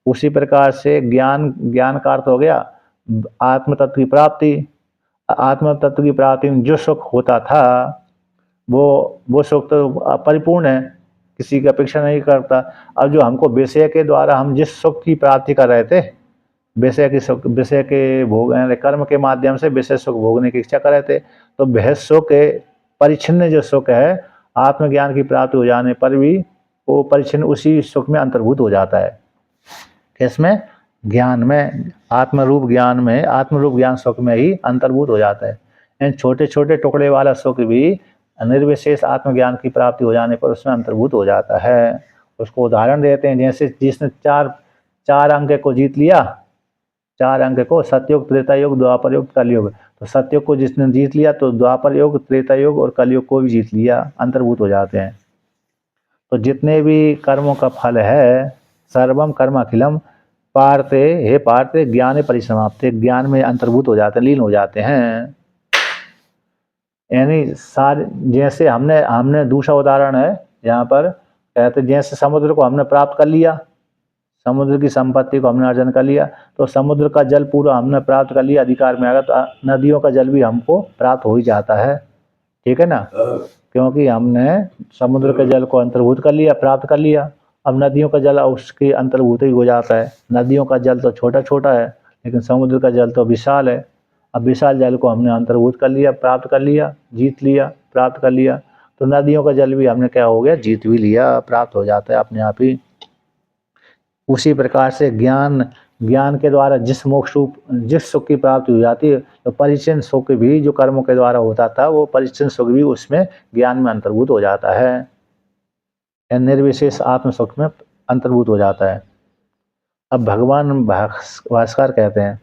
उसी प्रकार से ज्ञान का अर्थ हो गया आत्म तत्व की प्राप्ति। आत्म तत्व की प्राप्ति में जो सुख होता था, वो सुख तो परिपूर्ण है, किसी की अपेक्षा नहीं करता। अब जो हमको विषय के द्वारा हम जिस सुख की प्राप्ति कर रहे थे, विषय के भोग, कर्म के माध्यम से विषय सुख भोगने की इच्छा कर रहे थे, तो वह सुख परिच्छिन्न जो सुख है, आत्मज्ञान की प्राप्ति हो जाने पर भी वो परिच्छिन्न उसी सुख में अंतर्भूत हो जाता है। किसमें? ज्ञान में, आत्मरूप ज्ञान सुख में ही अंतर्भूत हो जाता है। इन छोटे छोटे टुकड़े वाला सुख भी निर्विशेष आत्मज्ञान की प्राप्ति हो जाने पर उसमें अंतर्भूत हो जाता है। उसको उदाहरण देते हैं, जैसे जिसने चार अंक को जीत लिया, 4 अंक को, सतयुग, त्रेता युग, द्वापर युग, कलयुग। तो सतयुग को जिसने जीत लिया तो द्वापर युग, त्रेता युग और कलयुग को भी जीत लिया, अंतर्भूत हो जाते हैं। तो जितने भी कर्मों का फल है, सर्वम कर्म अखिलम पार्थ, हे पार्थ, ज्ञान परिसमाप्ति, ज्ञान में अंतर्भूत हो जाते हैं, लीन हो जाते हैं। यानी सारे, जैसे हमने दूसरा उदाहरण है यहाँ पर, कहते जैसे समुद्र को हमने प्राप्त कर लिया, समुद्र की संपत्ति को हमने अर्जन कर लिया, तो समुद्र का जल पूरा हमने प्राप्त कर लिया, अधिकार में आ गया, तो नदियों का जल भी हमको प्राप्त हो ही जाता है। ठीक है ना, क्योंकि हमने समुद्र के जल को अंतर्भूत कर लिया, प्राप्त कर लिया। अब नदियों का जल उसके अंतर्भूत ही हो जाता है। नदियों का जल तो छोटा छोटा है, लेकिन समुद्र का जल तो विशाल है। अब विशाल जल को हमने अंतर्भूत कर लिया, प्राप्त कर लिया, जीत लिया, प्राप्त कर लिया, तो नदियों का जल भी हमने क्या हो गया? जीत भी लिया, प्राप्त हो जाता है अपने आप ही। उसी प्रकार से ज्ञान के द्वारा जिस सुख की प्राप्ति हो जाती है, तो परिच्छिन्न सुख भी जो कर्मों के द्वारा होता था, वो परिच्छिन्न सुख भी उसमें ज्ञान में अंतर्भूत हो जाता है, निर्विशेष आत्म सुख में अंतर्भूत हो जाता है। अब भगवान भास्कर कहते हैं,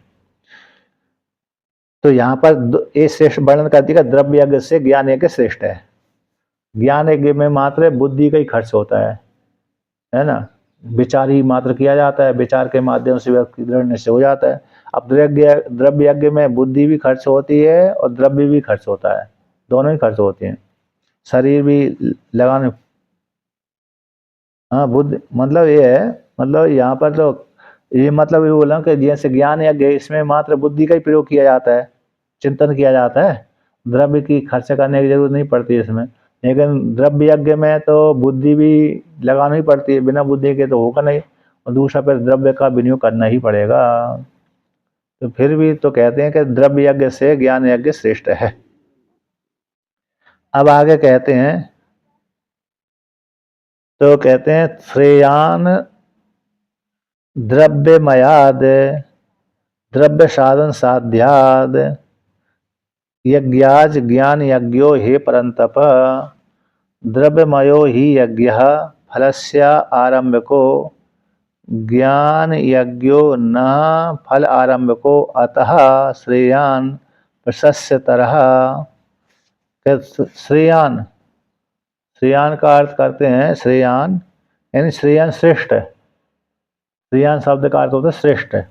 तो यहाँ पर ये श्रेष्ठ वर्णन कर दिया, द्रव्य यज्ञ से ज्ञान यज्ञ श्रेष्ठ है। ज्ञान यज्ञ में मात्र बुद्धि का ही खर्च होता है ना। विचार ही मात्र किया जाता है, विचार के माध्यम से व्यक्ति दृढ़ निश्चय हो जाता है। अब द्रव्य यज्ञ में बुद्धि भी खर्च होती है और द्रव्य भी खर्च होता है, दोनों ही खर्च होते हैं, शरीर भी लगाने। हाँ, बुद्धि मतलब ये है, मतलब यहाँ पर तो ये मतलब ये बोला कि जैसे ज्ञान यज्ञ इसमें मात्र बुद्धि का ही प्रयोग किया जाता है, चिंतन किया जाता है, द्रव्य की खर्च करने की जरूरत नहीं पड़ती इसमें। लेकिन द्रव्य यज्ञ में तो बुद्धि भी लगानी पड़ती है, बिना बुद्धि के तो होगा नहीं, और दूसरा फिर द्रव्य का विनियोग करना ही पड़ेगा। तो फिर भी तो कहते हैं कि द्रव्य यज्ञ से ज्ञान यज्ञ श्रेष्ठ है। अब आगे कहते हैं, तो कहते हैं श्रेयान द्रव्यमयाद द्रव्य साधन साध्याद यज्ञाज ज्ञान यज्ञो हे परंतप द्रव्यमयो ही यज्ञ फलस्य आरंभको ज्ञान यज्ञो न फल आरंभको अतः श्रेयान प्रशस्यतरः। श्रेयान, श्रेयान का अर्थ करते हैं श्रेयान, यानी श्रेयान श्रेष्ठ है। श्रेयान शब्द का अर्थ होता है श्रेष्ठ है।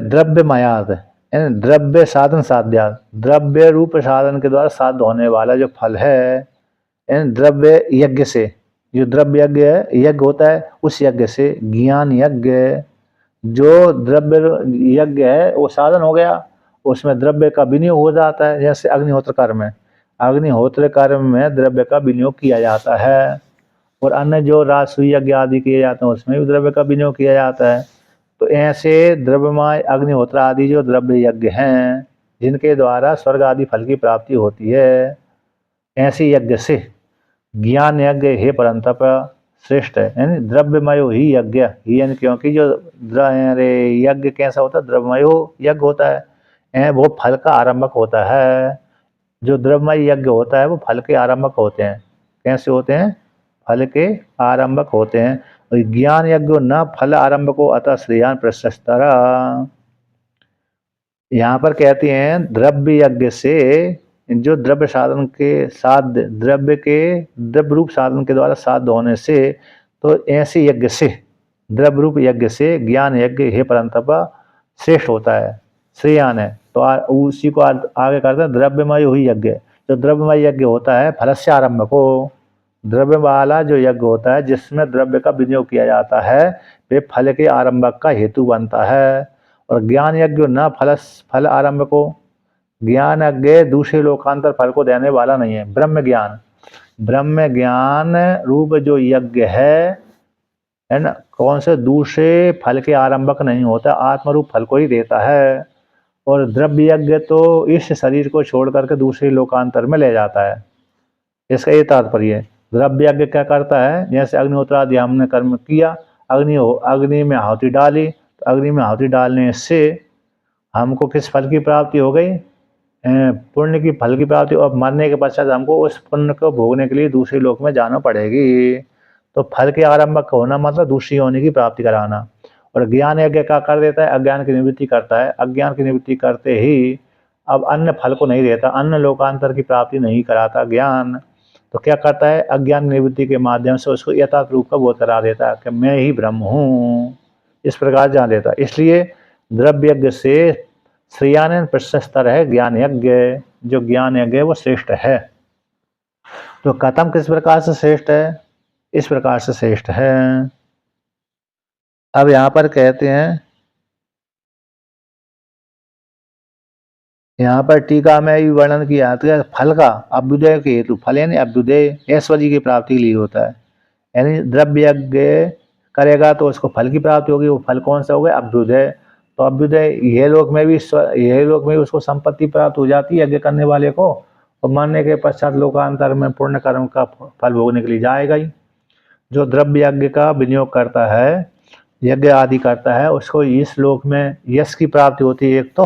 द्रव्यमयाद यानी द्रव्य साधन साध्यात, द्रव्य रूप साधन के द्वारा साध्य होने वाला जो फल है, यानी द्रव्य यज्ञ से, जो द्रव्य यज्ञ है, यज्ञ होता है उस यज्ञ से ज्ञान यज्ञ, जो द्रव्य यज्ञ है वो साधन हो गया, उसमें द्रव्य का विनियोग हो जाता है। जैसे अग्निहोत्र कर्म है, अग्निहोत्र कर्म में द्रव्य का विनियोग किया जाता है, और अन्य जो राजसूय यज्ञ आदि किए जाते हैं उसमें भी द्रव्य का विनियोग किया जाता है। तो ऐसे द्रव्यमय अग्निहोत्र आदि जो द्रव्य यज्ञ हैं, जिनके द्वारा स्वर्ग आदि फल की प्राप्ति होती है, ऐसे यज्ञ से ज्ञान यज्ञ हे परंतप श्रेष्ठ है। यानी द्रव्यमय ही यज्ञ ही, यानी क्योंकि जो यज्ञ कैसा होता है, द्रव्यमय यज्ञ होता है, वो फल का आरंभक होता है। जो द्रव्यमय यज्ञ होता है वो फल के आरंभक होते हैं। कैसे होते हैं? फल के आरंभक होते हैं। और ज्ञान यज्ञ न फल आरंभको अतः श्रेयान प्रशस्तरा। यहाँ पर कहते हैं द्रव्य यज्ञ से, जो द्रव्य साधन के साध्य, द्रव्य रूप साधन के द्वारा साध्य होने से, तो ऐसे यज्ञ से, द्रव्य रूप यज्ञ से ज्ञान यज्ञ हे परंतप श्रेष्ठ होता है, श्रेयान है। तो उसी को आगे करते हैं द्रव्यमय हुई यज्ञ। जो द्रव्यमय यज्ञ होता है फलस्य आरंभ को, द्रव्य वाला जो यज्ञ होता है जिसमें द्रव्य का विनियोग किया जाता है, वे फल के आरंभक का हेतु बनता है। और ज्ञान यज्ञ न फल आरंभ को, ज्ञान यज्ञ दूसरे लोकांतर फल को देने वाला नहीं है। ब्रह्म ज्ञान रूप जो यज्ञ है ना, कौन से दूसरे फल के आरंभक नहीं होता, आत्मरूप फल को ही देता है। और द्रव्य यज्ञ तो इस शरीर को छोड़ करके दूसरे लोकांतर में ले जाता है। इसका ये तात्पर्य है। द्रव्य यज्ञ क्या करता है, जैसे अग्निहोत्र आदि हमने कर्म किया, अग्नि में आहुति डाली, तो अग्नि में आहुति डालने से हमको किस फल की प्राप्ति हो गई? पुण्य की फल की प्राप्ति। और मरने के पश्चात हमको उस पुण्य को भोगने के लिए दूसरे लोक में जाना पड़ेगी। तो फल के आरंभक होना मतलब दूसरी योनि की प्राप्ति कराना। और ज्ञान यज्ञ क्या कर देता है? अज्ञान की निवृत्ति करता है। अज्ञान की निवृत्ति करते ही अब अन्य फल को नहीं देता, अन्य लोकांतर की प्राप्ति नहीं कराता ज्ञान। तो क्या करता है? अज्ञान निवृत्ति के माध्यम से उसको यथार्थ रूप का बोध करा देता है कि मैं ही ब्रह्म हूँ, इस प्रकार जान देता है। इसलिए द्रव्य यज्ञ से श्रेयान प्रशस्तर है ज्ञान यज्ञ, जो ज्ञान यज्ञ है वो श्रेष्ठ है। तो कथम किस प्रकार से श्रेष्ठ है? इस प्रकार से श्रेष्ठ है। अब यहाँ पर कहते हैं, यहाँ पर टीका में भी वर्णन किया है फल का अभ्युदय के हेतु, फल यानी अभ्युदय ऐश्वर्य की प्राप्ति के लिए होता है। यानी द्रव्य यज्ञ करेगा तो उसको फल की प्राप्ति होगी। वो फल कौन सा हो गया? अभ्युदय। तो अभ्युदय यह लोक में भी उसको संपत्ति प्राप्त हो जाती है यज्ञ करने वाले को, और मरने के पश्चात लोकांतर में पुण्य कर्म का फल भोगने के लिए जाएगा ही। जो द्रव्य यज्ञ का विनियोग करता है, यज्ञ आदि करता है, उसको इस लोक में यश की प्राप्ति होती है एक तो,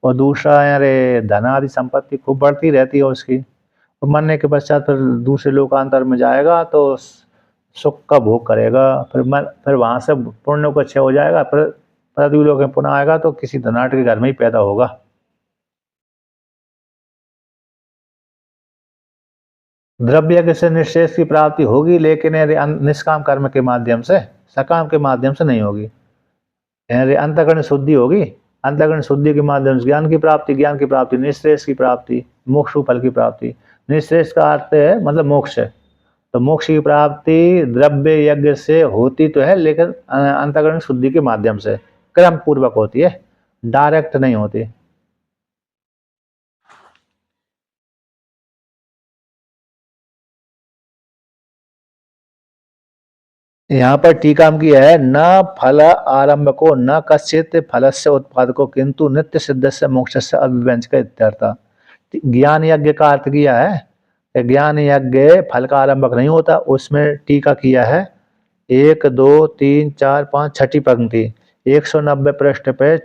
और दूसरा अरे धन आदि संपत्ति खूब बढ़ती रहती है उसकी। और मरने के पश्चात फिर दूसरे लोकांतर में जाएगा तो सुख का भोग करेगा। फिर वहां से पुण्य को अच्छे हो जाएगा, फिर पृथ्वी लोक में पुनः आएगा तो किसी धनाढ़ के घर में ही पैदा होगा। द्रव्य यज्ञ से निःशेष की प्राप्ति होगी, लेकिन यदि निष्काम कर्म के माध्यम से, सकाम के माध्यम से नहीं होगी। यदि अंतःकरण शुद्धि होगी, अंतःकरण शुद्धि के माध्यम से ज्ञान की प्राप्ति, ज्ञान की प्राप्ति निःश्रेष की प्राप्ति, मोक्ष फल की प्राप्ति। निःश्रेष का अर्थ है मतलब मोक्ष। तो मोक्ष की प्राप्ति द्रव्य यज्ञ से होती तो है, लेकिन अंतःकरण शुद्धि के माध्यम से क्रम पूर्वक होती है, डायरेक्ट नहीं होती। यहाँ पर टीका में किया है, न फल आरंभ को न कश्चित फल से उत्पाद को किंतु नित्य सिद्ध से मोक्ष से अभिव्यंजक इत्यर्थ। ज्ञान यज्ञ का अर्थ किया है, ज्ञान यज्ञ फल का आरंभक नहीं होता। उसमें टीका किया है 1 2 3 4 5 छठी पंक्ति 190 पृष्ठ पे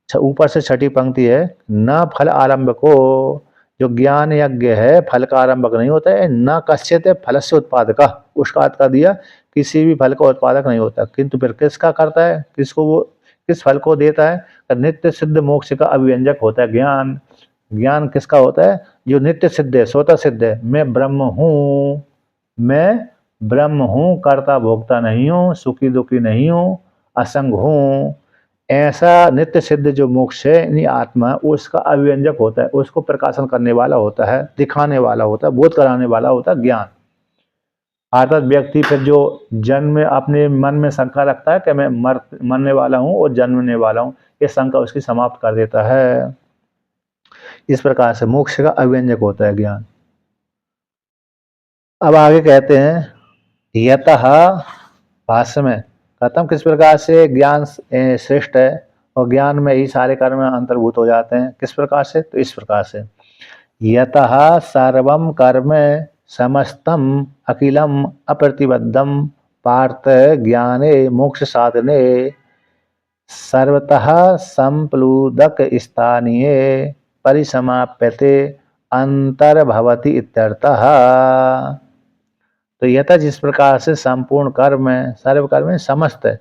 ऊपर से छठी पंक्ति है, न फल आरंभ को। जो ज्ञान यज्ञ है फल का आरंभक नहीं होता है, न कश्चित फल से उत्पादक, उसका अर्थ कर दिया किसी भी फल का उत्पादक नहीं होता, किंतु फिर किसका करता है, किसको वो किस फल को देता है, नित्य सिद्ध मोक्ष का अभिव्यंजक होता है ज्ञान। ज्ञान किसका होता है, जो नित्य सिद्ध है, स्वतः सिद्ध है। मैं ब्रह्म हूँ, मैं ब्रह्म हूँ, कर्ता भोक्ता नहीं हूँ, सुखी दुखी नहीं हूँ, असंग हूँ। ऐसा नित्य सिद्ध जो मोक्ष है यानी आत्मा, उसका अभिव्यंजक होता है, उसको प्रकाशन करने वाला होता है, दिखाने वाला होता है, बोध कराने वाला होता है ज्ञान। अर्थात व्यक्ति फिर जो जन्म में अपने मन में शंका रखता है कि मैं मरने वाला हूँ और जन्मने वाला हूँ, ये शंका उसकी समाप्त कर देता है। इस प्रकार से मोक्ष का अभिव्यंजक होता है ज्ञान। अब आगे कहते हैं, यतः भाष्य में खत्म किस प्रकार से ज्ञान श्रेष्ठ है और ज्ञान में ही सारे कर्म अंतर्भूत हो जाते हैं। किस प्रकार से, तो इस प्रकार से, यतः सर्वं कर्म समस्तम अखिलम अप्रतिबद्धम पार्थ ज्ञाने मोक्ष साधने सर्वतः संप्लुदक स्थानीय परिसमाप्यते अंतर्भवति इत्यर्थः। तो यथा जिस प्रकार से संपूर्ण कर्म है, सर्व कर्म है, समस्त है,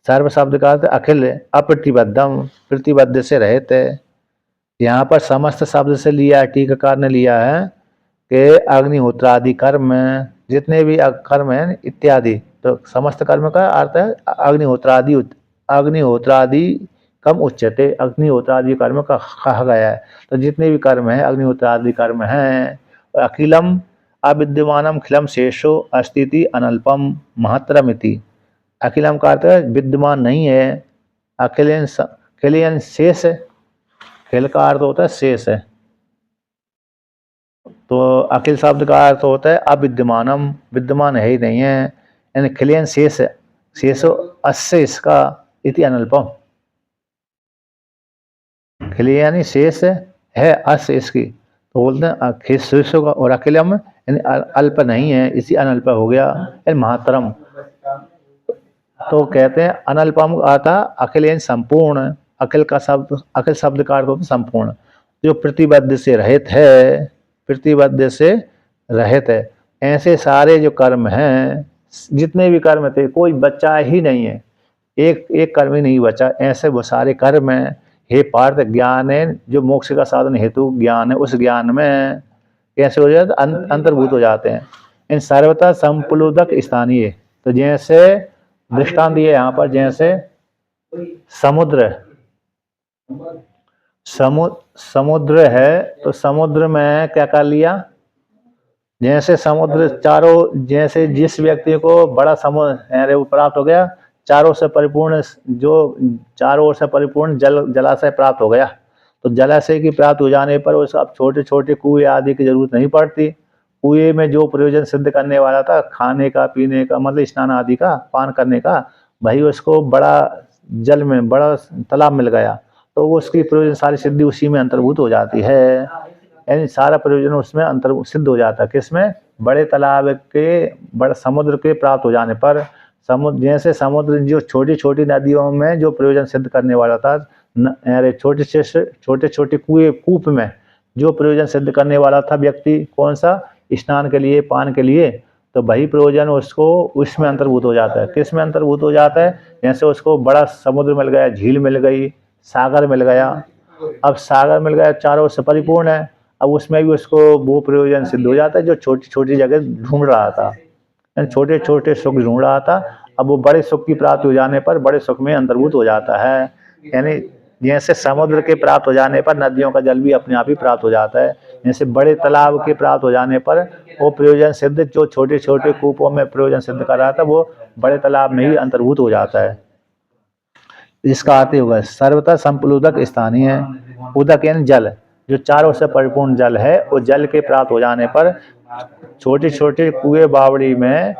सर्व शब्द का अर्थ अखिल, अप्रतिबद्धम प्रतिबद्ध से रहित है। यहाँ पर समस्त शब्द से लिया, टीकाकार ने लिया है कि अग्निहोत्रादि कर्म, जितने भी कर्म हैं इत्यादि, तो समस्त कर्म का अर्थ है अग्निहोत्रादि, अग्निहोत्रादि कम उच्चते, अग्निहोत्रादि कर्म का कहा गया है। तो जितने भी कर्म हैं अग्निहोत्रादि कर्म हैं। अखिलम अविद्यमानम खिलम शेषो अस्तिति अनल्पम महत्रमिति। अखिलम का अर्थ है विद्यमान नहीं है, अखिलेन शेष है, खिल का अर्थ होता है शेष है, तो अखिल शब्द का अर्थ होता है अविद्यमानम, विद्यमान है ही नहीं है, यानी खिलेन शेष है, शेषो अस्य इसका इति अनल्पम, खिले यानी शेष है, अस इसकी, तो बोलते हैं शेषों का, और अखिलम यानी अल्प नहीं है, इसी अनल्प हो गया, यानी महातरम। तो कहते हैं अनल्पम आता अखिल यानी संपूर्ण, अखिल का शब्द, अखिल शब्द का अर्थ होता है संपूर्ण, जो प्रतिबद्ध से रहित है, प्रतिबद्ध से रहित है। ऐसे सारे जो कर्म हैं, जितने भी कर्म थे, कोई बचा ही नहीं है, एक कर्म ही नहीं बचा, ऐसे वो सारे कर्म हैं। हे पार्थ ज्ञान है जो मोक्ष का साधन हेतु ज्ञान है, उस ज्ञान में कैसे हो जाते, अंतर्भूत हो जाते हैं। इन सर्वथा संप्लुदक स्थानीय, तो जैसे दृष्टांत दिए यहाँ पर, जैसे समुद्र, समुद्र है, तो समुद्र में क्या कर लिया, जैसे समुद्र चारों, जैसे जिस व्यक्ति को बड़ा समुद्र वो प्राप्त हो गया, चारों से परिपूर्ण, जो चारों ओर से परिपूर्ण जलाशय प्राप्त हो गया, तो जलाशय की प्राप्त हो जाने पर उसको अब छोटे छोटे कुएं आदि की जरूरत नहीं पड़ती। कुएं में जो प्रयोजन सिद्ध करने वाला था, खाने का, पीने का, मतलब स्नान आदि का, पान करने का, भाई उसको बड़ा जल में बड़ा तालाब मिल गया, तो उसकी प्रयोजन सारी सिद्धि उसी में अंतर्भूत हो जाती है, यानी सारा प्रयोजन उसमें अंतर सिद्ध हो जाता है। किसमें, बड़े तालाब के, बड़े समुद्र के प्राप्त हो जाने पर। समुद्र, जैसे समुद्र जो छोटी छोटी नदियों में जो प्रयोजन सिद्ध करने वाला था, अरे छोटे छोटे कुएं, कूप में जो प्रयोजन सिद्ध करने वाला था व्यक्ति, कौन सा, स्नान के लिए, पान के लिए, तो वही प्रयोजन उसको उसमें अंतर्भूत हो जाता है। किस में अंतर्भूत हो जाता है, जैसे उसको बड़ा समुद्र मिल गया, झील मिल गई, सागर मिल गया। अब सागर मिल गया, चारों से परिपूर्ण है, अब उसमें भी उसको वो प्रयोजन सिद्ध हो जाता है जो छोटी छोटी जगह ढूंढ रहा था, छोटे छोटे सुख ढूंढ रहा था, अब वो बड़े सुख की प्राप्ति हो जाने पर बड़े सुख में अंतर्भूत हो जाता है। यानी जैसे समुद्र के प्राप्त हो जाने पर नदियों का जल भी अपने आप ही प्राप्त हो जाता है, जैसे बड़े तालाब के प्राप्त हो जाने पर वो प्रयोजन सिद्ध जो छोटे छोटे कूपों में प्रयोजन सिद्ध कर रहा था वो बड़े तालाब में ही अंतर्भूत हो जाता है। इसका अर्थ होगा सर्वथा संप्लुदक स्थानीय है। उदक यानी जल, जो चारों से परिपूर्ण जल है, वो जल के प्राप्त हो जाने पर छोटे छोटे कुएं बावड़ी में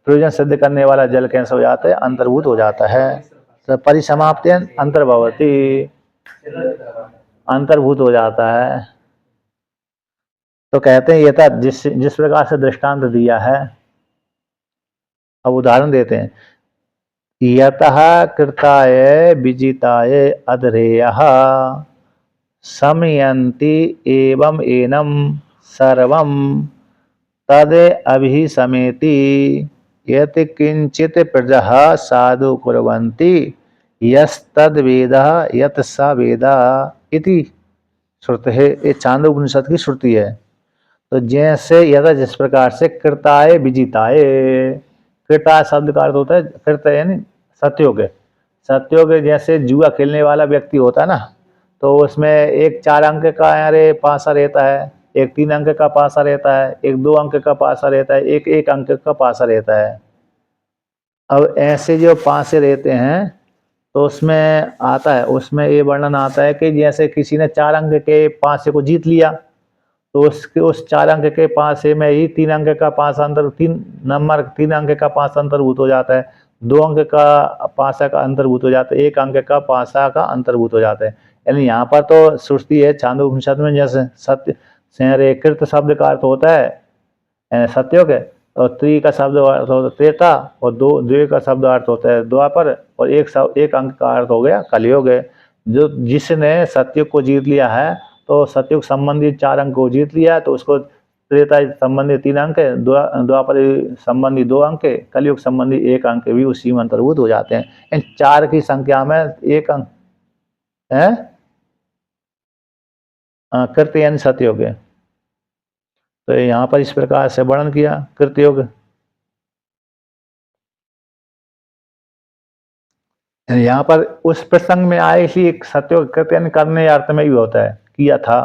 प्रयोजन सिद्ध करने वाला जल कैसे हो जाता है, अंतर्भूत हो जाता है। तो परिसमाप्ति अंतर्भवती, अंतर्भूत हो जाता है। तो कहते हैं ये था जिस प्रकार से दृष्टांत दिया है। अब उदाहरण देते हैं, यतः कृताय विजिताय अधरेयः समयन्ति एवं एनं सर्वं तद अभिसमेति यत् किंचित प्रजः साधु कुर्वन्ति यस्तद्वेदः यत् स वेदः इति श्रुति है। ये चांदोपनिषद की श्रुति है। तो जैसे यथा जिस प्रकार से कृताय विजिताय, कृताय शब्द का अर्थ होता है कृत यानी सत्योग, सत्योग जैसे जुआ खेलने वाला व्यक्ति होता है ना, तो उसमें एक 4 अंक का अरे पासा रहता है, एक 3 अंक का पासा रहता है, एक 2 अंक का पासा रहता है, एक 1 अंक का पासा रहता है। अब ऐसे जो पासे रहते हैं तो उसमें आता है, उसमें ये वर्णन आता है कि जैसे किसी ने 4 अंक के पासे को जीत लिया तो उसके उस 4 अंक के पासे में ही 3 अंक का पासा अंतर 3 अंक का पासा अंतर्भूत हो जाता है, 2 अंक का पासा का अंतर्भूत हो जाता है, 1 अंक का पासा का अंतर्भूत हो जाता है। यानी यहाँ पर तो श्रुति है छांदोपनिषद में, जैसे सत्य कृत शब्द का अर्थ होता है सत्योग, और त्रि का शब्द अर्थ होता है त्रेता, और द्वे का शब्द अर्थ होता है द्वापर, और एक अंक का अर्थ हो गया कलयुग। जो जिसने सत्युग को जीत लिया है तो सत्युग संबंधी 4 अंक को जीत लिया तो उसको त्रेता संबंधी 3 अंक, द्वापर संबंधी 2 अंक, कलयुग संबंधी 1 अंक भी उसी में अंतर्भूत हो जाते हैं। इन 4 की संख्या में 1 अंक है कृत्य यानी सतयोग है। तो यहाँ पर इस प्रकार से वर्णन किया कृतयोग। यहाँ पर उस प्रसंग में आए ही एक सतयोग कृत्य करने अर्थ में भी होता है किया था,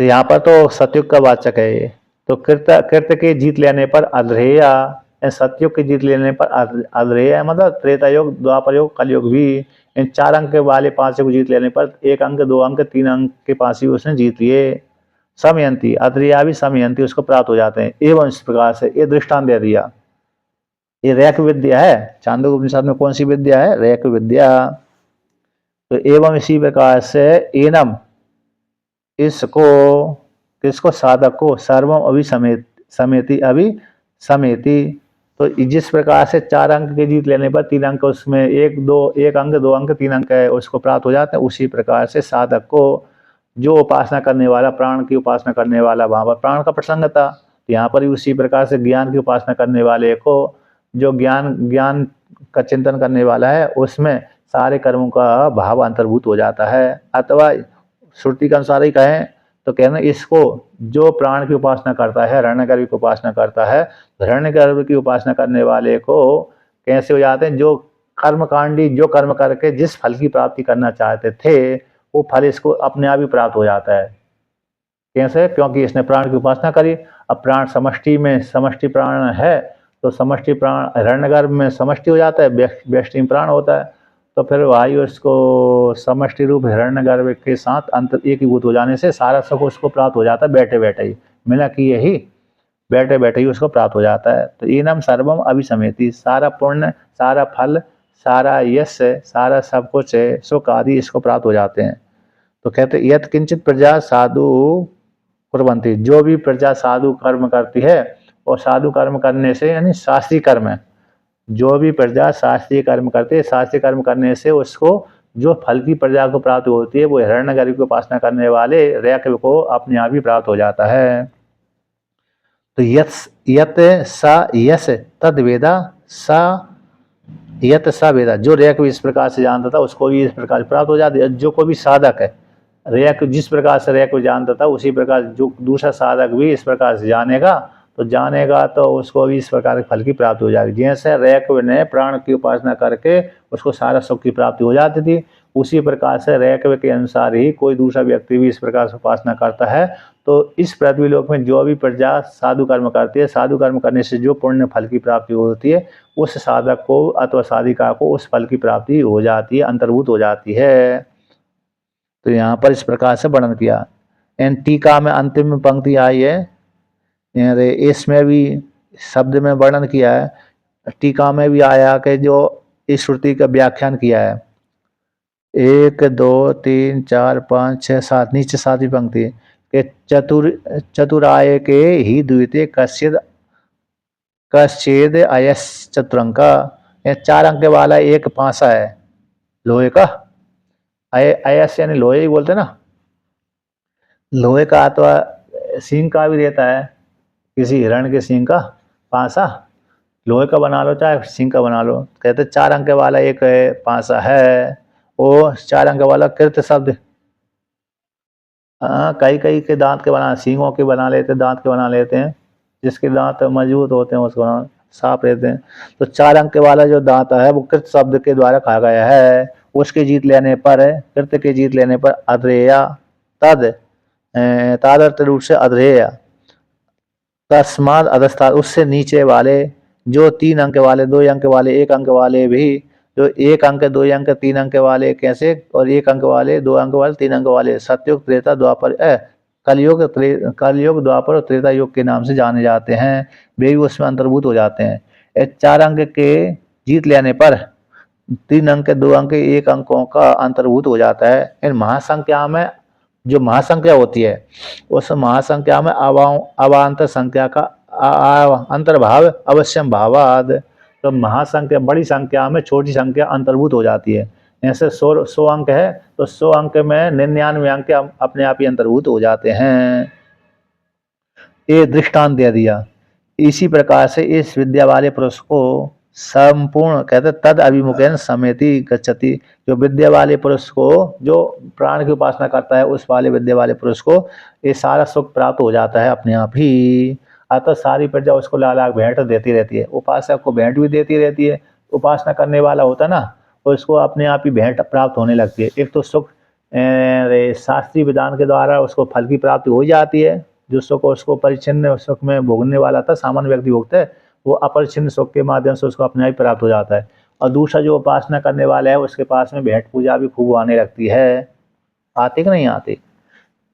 तो यहाँ पर तो सतयुग का वाचक है ये। तो कृत्य के जीत लेने पर अध्रेय, सतयुग के जीत लेने पर अध्रेय मतलब त्रेता युग द्वापर युग कलयुग भी, इन 4 अंक वाले पांचों को जीत लेने पर 1 अंक 2 अंक 3 अंक के पास ही उसने जीत लिए। समयंती अध्रेया भी समयंती उसको प्राप्त हो जाते हैं। एवं इस प्रकार से ये दृष्टांत दे दिया। ये रैक विद्या है, चांदोक उपनिषद में कौन सी विद्या है, रैक विद्या। तो एवं इसी प्रकार से एनम इसको किसको साधक को सर्वम अभी समेति अभी समेति। तो जिस प्रकार से 4 अंक के जीत लेने पर 3 अंक उसमें 1 अंक 2 अंक 3 अंक है उसको प्राप्त हो जाते हैं, उसी प्रकार से साधक को जो उपासना करने वाला प्राण की उपासना करने वाला, वहां पर प्राण का प्रसंग था, यहाँ पर भी उसी प्रकार से ज्ञान की उपासना करने वाले को जो ज्ञान का चिंतन करने वाला है उसमें सारे कर्मों का भाव अंतर्भूत हो जाता है। अथवा श्रुति के अनुसार ही कहें तो कहना इसको जो प्राण की उपासना करता है, हिरण्यगर्भ की उपासना करता है, हिरण्यगर्भ की उपासना करने वाले को कैसे हो जाते हैं, जो कर्मकांडी जो कर्म करके जिस फल की प्राप्ति करना चाहते थे वो फल इसको अपने आप ही प्राप्त हो जाता है। कैसे, क्योंकि इसने प्राण की उपासना करी। अब प्राण समष्टि में समष्टि प्राण है तो समष्टि प्राण हिरण्यगर्भ में समष्टि हो जाता है, व्यष्टि प्राण होता है, तो फिर वायु उसको समष्टि रूप हिरण्यगर्भ के साथ अंतर एकीभूत हो जाने से सारा सुख उसको प्राप्त हो जाता है, बैठे बैठे ही मिला कि यही बैठे बैठे ही उसको प्राप्त हो जाता है। तो इनम सर्वम अभिसमेति, सारा पुण्य सारा फल सारा यश सारा सब कुछ सुख आदि इसको प्राप्त हो जाते हैं। तो कहते यत किंचित प्रजा साधु कुर्वन्ति, जो भी प्रजा साधु कर्म करती है, और साधु कर्म करने से यानी शास्त्रीय कर्म है, जो भी प्रजा शास्त्रीय कर्म करते हैं, शास्त्रीय कर्म करने से उसको जो फल की प्रजा को प्राप्त होती है वो हिरण्यगर्भ की उपासना करने वाले रैक को अपने आप ही प्राप्त हो जाता है। तो यत सा यस तद वेदा सा यत सा वेदा, जो रैक इस प्रकार से जानता था उसको भी इस प्रकार प्राप्त हो जाती है। जो कोई भी साधक है रेया को जिस प्रकार से रेया को जानता था उसी प्रकार जो दूसरा साधक भी इस प्रकार से जानेगा तो उसको भी इस प्रकार के फल की प्राप्ति हो जाएगी। जैसे रेयक ने प्राण की उपासना करके उसको सारा सुख की प्राप्ति हो जाती थी, उसी प्रकार से रेयकव के अनुसार ही कोई दूसरा व्यक्ति भी इस प्रकार से उपासना करता है तो इस पृथ्वी लोक में जो भी प्रजा साधु कर्म करती है, साधु कर्म करने से जो पुण्य फल की प्राप्ति होती है उस साधक को अथवा साधिका को उस फल की प्राप्ति हो जाती है, अंतर्भूत हो जाती है। तो यहाँ पर इस प्रकार से वर्णन किया। एंड टीका में अंतिम पंक्ति आई है, इसमें भी शब्द में वर्णन किया है, टीका में भी आया कि जो इस श्रुति का व्याख्यान किया है 1 2 3 4 5 6 7 नीचे 7वीं पंक्ति के चतुराय के ही द्वितीय कश्चिद अयस चतुरंका, 4 अंक वाला एक पासा है लोहे का, अयस यानी लोहे ही बोलते ना, लोहे का अथवा सींग का भी रहता है, किसी हिरण के सींग का पासा लोहे का बना लो चाहे सींग का बना लो। कहते 4 अंक वाला एक पासा है, वो 4 अंक वाला कृत शब्द कई के दांत के बना, सींगों के बना लेते, दांत के बना लेते हैं, जिसके दांत मजबूत होते हैं उसको साफ रहते हैं। तो 4 अंक वाला जो दांत है वो कृत शब्द के द्वारा कहा गया है। उसके जीत लेने पर, कृत के जीत लेने पर अध्रेया तद तादर्थ रूप से अध्रेया तस्माद अधस्ताद, उससे नीचे वाले जो 3 अंक वाले, 2 अंक वाले, 1 अंक वाले भी, जो 1 अंक 2 अंक 3 अंक वाले कैसे, और 1 अंक वाले 2 अंक वाले 3 अंक वाले सतयुग त्रेता द्वापर कलयुग द्वापर और त्रेता युग के नाम से जाने जाते हैं, वे भी उसमें अंतर्भूत हो जाते हैं। 4 अंक के जीत लेने पर 3 अंक 2 अंक 1 अंकों का अंतर्भूत हो जाता है। इन महासंख्या में जो महासंख्या होती है उस महासंख्या में अवान्तर संख्या का अंतर्भाव अवश्यम भावाद, तो महासंख्या बड़ी संख्या में छोटी संख्या अंतर्भूत हो जाती है। जैसे 100 अंक है तो 100 अंक में 99 अंक अपने आप ही अंतर्भूत हो जाते हैं। ये दृष्टांत दे दिया। इसी प्रकार से इस विद्या वाले पुरुष को संपूर्ण कहते तद अभिमुखेन समेति गच्छति, जो विद्या वाले पुरुष को, जो प्राण की उपासना करता है उस वाले विद्या वाले पुरुष को ये सारा सुख प्राप्त हो जाता है अपने आप ही। अतः सारी प्रजा उसको लाख भेंट देती रहती है, उपासक को भेंट भी देती रहती है, उपासना करने वाला होता है ना तो उसको अपने आप ही भेंट प्राप्त होने लगती है। एक तो सुख शास्त्रीय विधान के द्वारा उसको फल की प्राप्ति हो जाती है, जो सुख उसको परिच्छिन्न सुख में भोगने वाला था सामान्य व्यक्ति भोगता है, वो अपरिच्छिन्न सुख के माध्यम से उसको अपने आप प्राप्त हो जाता है। और दूसरा जो उपासना करने वाला है उसके पास में भेंट पूजा भी खूब आने लगती है। आती कि नहीं आती?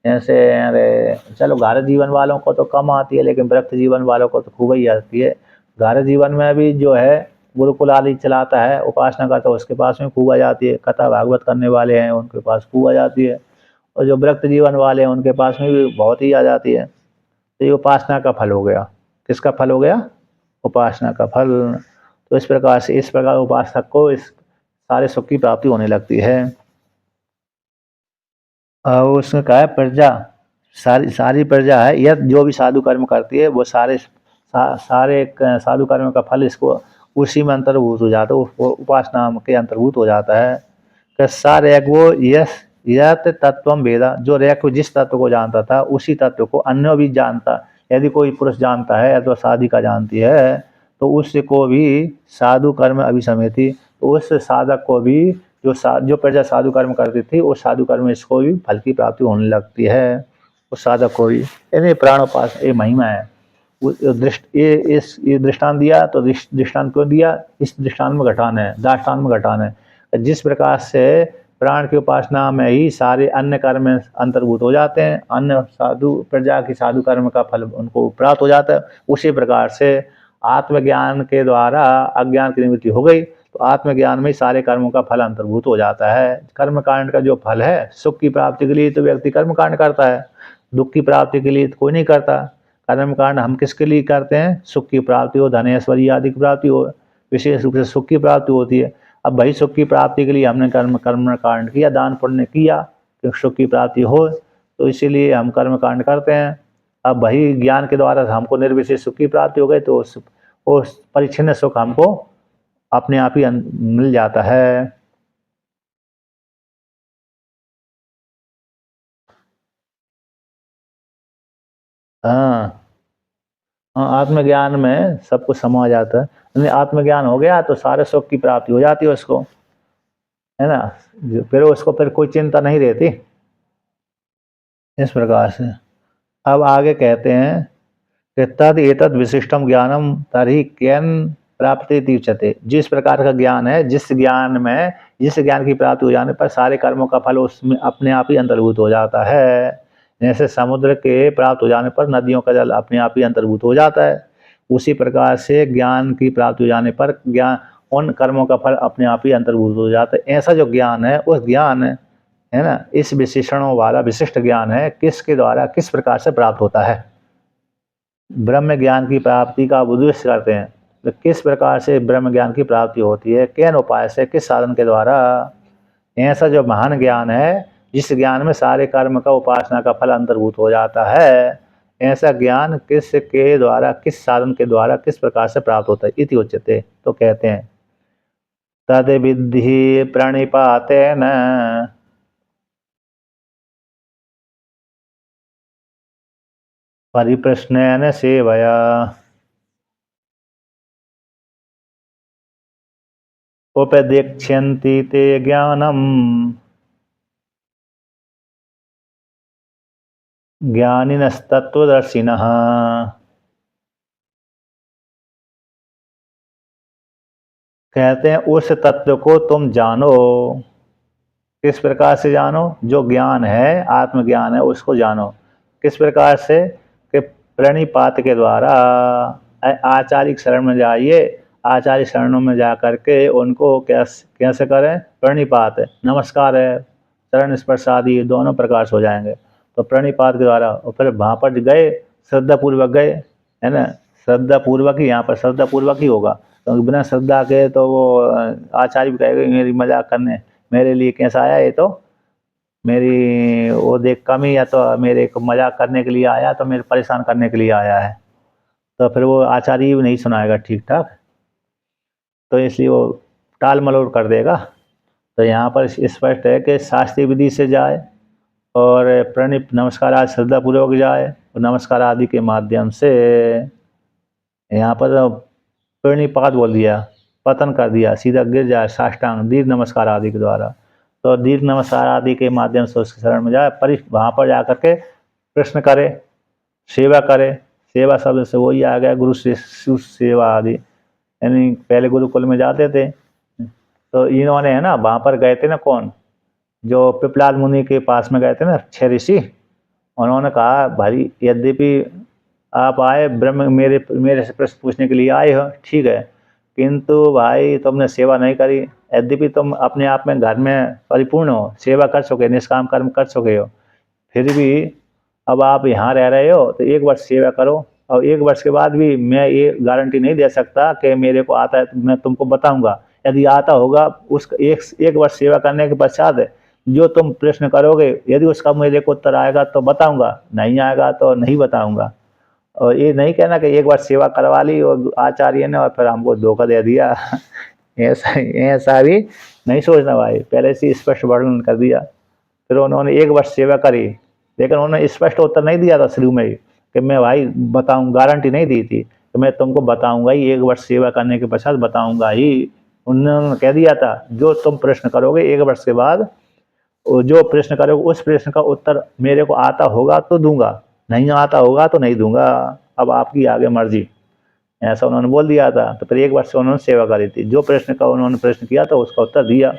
जैसे अरे चलो घर जीवन वालों को तो कम आती है, लेकिन व्रत जीवन वालों को तो खूब ही आती है। घर जीवन में भी जो है गुरुकुल आदि चलाता है, उपासना करता है, उसके पास में खूब आ जाती है। कथा भागवत करने वाले हैं उनके पास खूब आ जाती है, और जो व्रत जीवन वाले हैं उनके पास में भी बहुत ही आ जाती है। तो ये उपासना का फल हो गया। किसका फल हो गया? उपासना का फल। तो इस प्रकार से इस प्रकार उपासक को इस सारे सुख की प्राप्ति होने लगती है। और उसमें कहा है प्रजा, सारी प्रजा है, यह जो भी साधु कर्म करती है वो सारे साधु कर्म का फल इसको उसी में अंतर्भूत हो जाता है, वो उपासना के अंतर्भूत हो जाता है। कि सारे वो यस यत तत्वम वेदा, जो रेक जिस तत्व को जानता था उसी तत्व को अन्य भी जानता, यदि कोई पुरुष जानता है अथवा साधिका जानती है तो उसको भी साधु कर्म अभिसमेति, तो उस साधक को भी जो प्रजा साधु कर्म करती थी उस साधु कर्म इसको भी फल की प्राप्ति होने लगती है, उस साधक को भी। यानी प्राणोपास ये महिमा है। ये दृष्टांत दिया तो दृष्टांत क्यों दिया? इस दृष्टांत में घटान है, दाष्टान में घटान है। जिस प्रकार से प्राण की उपासना में ही सारे अन्य कर्म अंतर्भूत हो जाते हैं, अन्य साधु प्रजा की साधु कर्म का फल उनको प्राप्त हो जाता है, उसी प्रकार से आत्मज्ञान के द्वारा अज्ञान की निवृत्ति हो गई तो आत्मज्ञान में सारे कर्मों का फल अंतर्भूत हो जाता है। कर्म कांड का जो फल है, सुख की प्राप्ति के लिए तो व्यक्ति कर्म कांड करता है, दुख की प्राप्ति के लिए तो कोई नहीं करता। कर्म कांड हम किसके लिए करते हैं? सुख की प्राप्ति हो, धन ऐश्वर्य आदि की प्राप्ति हो, विशेष रूप से सुख की प्राप्ति होती है। अब वही सुख की प्राप्ति के लिए हमने कर्म कांड किया, दान पुण्य किया कि सुख की प्राप्ति हो, तो इसीलिए हम कर्म कांड करते हैं। अब वही ज्ञान के द्वारा हमको निर्विशेष सुख की प्राप्ति हो गई तो उस परिच्छिन्न सुख हमको अपने आप ही मिल जाता है। हाँ हाँ, आत्मज्ञान में सब कुछ समा जाता है। यानी आत्मज्ञान हो गया तो सारे सुख की प्राप्ति हो जाती है उसको, है ना। फिर उसको फिर कोई चिंता नहीं रहती। इस प्रकार से अब आगे कहते हैं कि तद एतद विशिष्टम ज्ञानम तरी केन प्राप्ति उच्यते। जिस प्रकार का ज्ञान है, जिस ज्ञान की प्राप्ति हो जाने पर सारे कर्मों का फल उसमें अपने आप ही अंतर्भूत हो जाता है। जैसे समुद्र के प्राप्त हो जाने पर नदियों का जल अपने आप ही अंतर्भूत हो जाता है, उसी प्रकार से ज्ञान की प्राप्ति हो जाने पर ज्ञान उन कर्मों का फल अपने आप ही अंतर्भूत हो जाता है। ऐसा जो ज्ञान है, उस ज्ञान है ना, इस विशेषणों वाला विशिष्ट ज्ञान है, किसके द्वारा किस प्रकार से प्राप्त होता है। ब्रह्म ज्ञान की प्राप्ति का उद्देश्य करते हैं, तो किस प्रकार से ब्रह्म ज्ञान की प्राप्ति होती है, किन उपाय से, किस साधन के द्वारा। ऐसा जो महान ज्ञान है, जिस ज्ञान में सारे कर्म का उपासना का फल अंतर्भूत हो जाता है, ऐसा ज्ञान किसके द्वारा, किस साधन के द्वारा, किस प्रकार से प्राप्त होता है। इति उच्यते, तो कहते हैं तद विद्धि प्रणिपातेन परिप्रश्नेन सेवया उपदेक्ष्यन्ति ते ज्ञानम ज्ञानिनस्तत्त्वदर्शिनः। कहते हैं उस तत्व को तुम जानो। किस प्रकार से जानो? जो ज्ञान है, आत्मज्ञान है, उसको जानो। किस प्रकार से? कि प्रणिपात के द्वारा। आचार्य शरण में जाइए, आचार्य शरणों में जा करके उनको कैसे करें? प्रणिपात है, नमस्कार है, चरण स्पर्श आदि दोनों प्रकार से हो जाएंगे। तो प्रणिपात के द्वारा, और फिर वहाँ पर गए, श्रद्धा पूर्वक गए, है ना। श्रद्धा पूर्वक ही, यहाँ पर श्रद्धा पूर्वक ही होगा, तो बिना श्रद्धा के तो वो आचार्य भी कहेगा मेरी मजाक करने, मेरे लिए कैसा आया ये, तो मेरी वो देख कमी, या तो मेरे को मजाक करने के लिए आया, तो मेरे परेशान करने के लिए आया है, तो फिर वो आचार्य भी नहीं सुनाएगा ठीक ठाक, तो इसलिए वो टाल मलोड़ कर देगा। तो यहाँ पर स्पष्ट है कि शास्त्रीय विधि से जाए और प्रणिप नमस्कार आदि श्रद्धापूर्वक जाए, और नमस्कार आदि के माध्यम से, यहाँ पर प्रणिपात बोल दिया, पतन कर दिया, सीधा गिर जाए साष्टांग दीर्घ नमस्कार आदि के द्वारा। तो दीर्घ नमस्कार आदि के माध्यम से उसके शरण में जाए, वहाँ पर जा करके प्रश्न करे, सेवा करे। सेवा शब्द से वही आ गया गुरु शिष्य सेवा आदि, यानी पहले गुरुकुल में जाते थे, तो इन्होंने, है ना, वहाँ पर गए थे ना, कौन, जो पिपलाद मुनि के पास में गए थे ना 6 ऋषि, उन्होंने कहा भाई यद्यपि आप आए ब्रह्म मेरे से प्रश्न पूछने के लिए आए हो, ठीक है, किंतु भाई तुमने सेवा नहीं करी। यद्यपि तुम अपने आप में घर में परिपूर्ण हो, सेवा कर चुके, निष्काम कर्म कर चुके हो, फिर भी अब आप यहाँ रह रहे हो, तो 1 वर्ष सेवा करो, और 1 वर्ष के बाद भी मैं ये गारंटी नहीं दे सकता कि मेरे को आता है तो मैं तुमको बताऊंगा। यदि आता होगा, उस एक वर्ष सेवा करने के पश्चात जो तुम प्रश्न करोगे, यदि उसका मेरे को उत्तर आएगा तो बताऊंगा, नहीं आएगा तो नहीं बताऊंगा। और ये नहीं कहना कि 1 बार सेवा करवा ली और आचार्य ने और फिर हमको धोखा दे दिया। ऐसा ऐसा भी नहीं सोचना भाई, पहले से स्पष्ट वर्णन कर दिया। फिर उन्होंने 1 वर्ष सेवा करी, लेकिन उन्होंने स्पष्ट उत्तर नहीं दिया था शुरू में ही कि मैं भाई बताऊँ, गारंटी नहीं दी थी कि मैं तुमको बताऊंगा ही, 1 वर्ष सेवा करने के पश्चात बताऊंगा ही। उन्होंने कह दिया था जो तुम प्रश्न करोगे 1 वर्ष के बाद, जो प्रश्न करोगे उस प्रश्न का उत्तर मेरे को आता होगा तो दूंगा, नहीं आता होगा तो नहीं दूंगा, अब आपकी आगे मर्जी। ऐसा उन्होंने बोल दिया था। तो फिर 1 वर्ष से उन्होंने सेवा करी थी, जो प्रश्न का उन्होंने प्रश्न किया था उसका उत्तर दिया।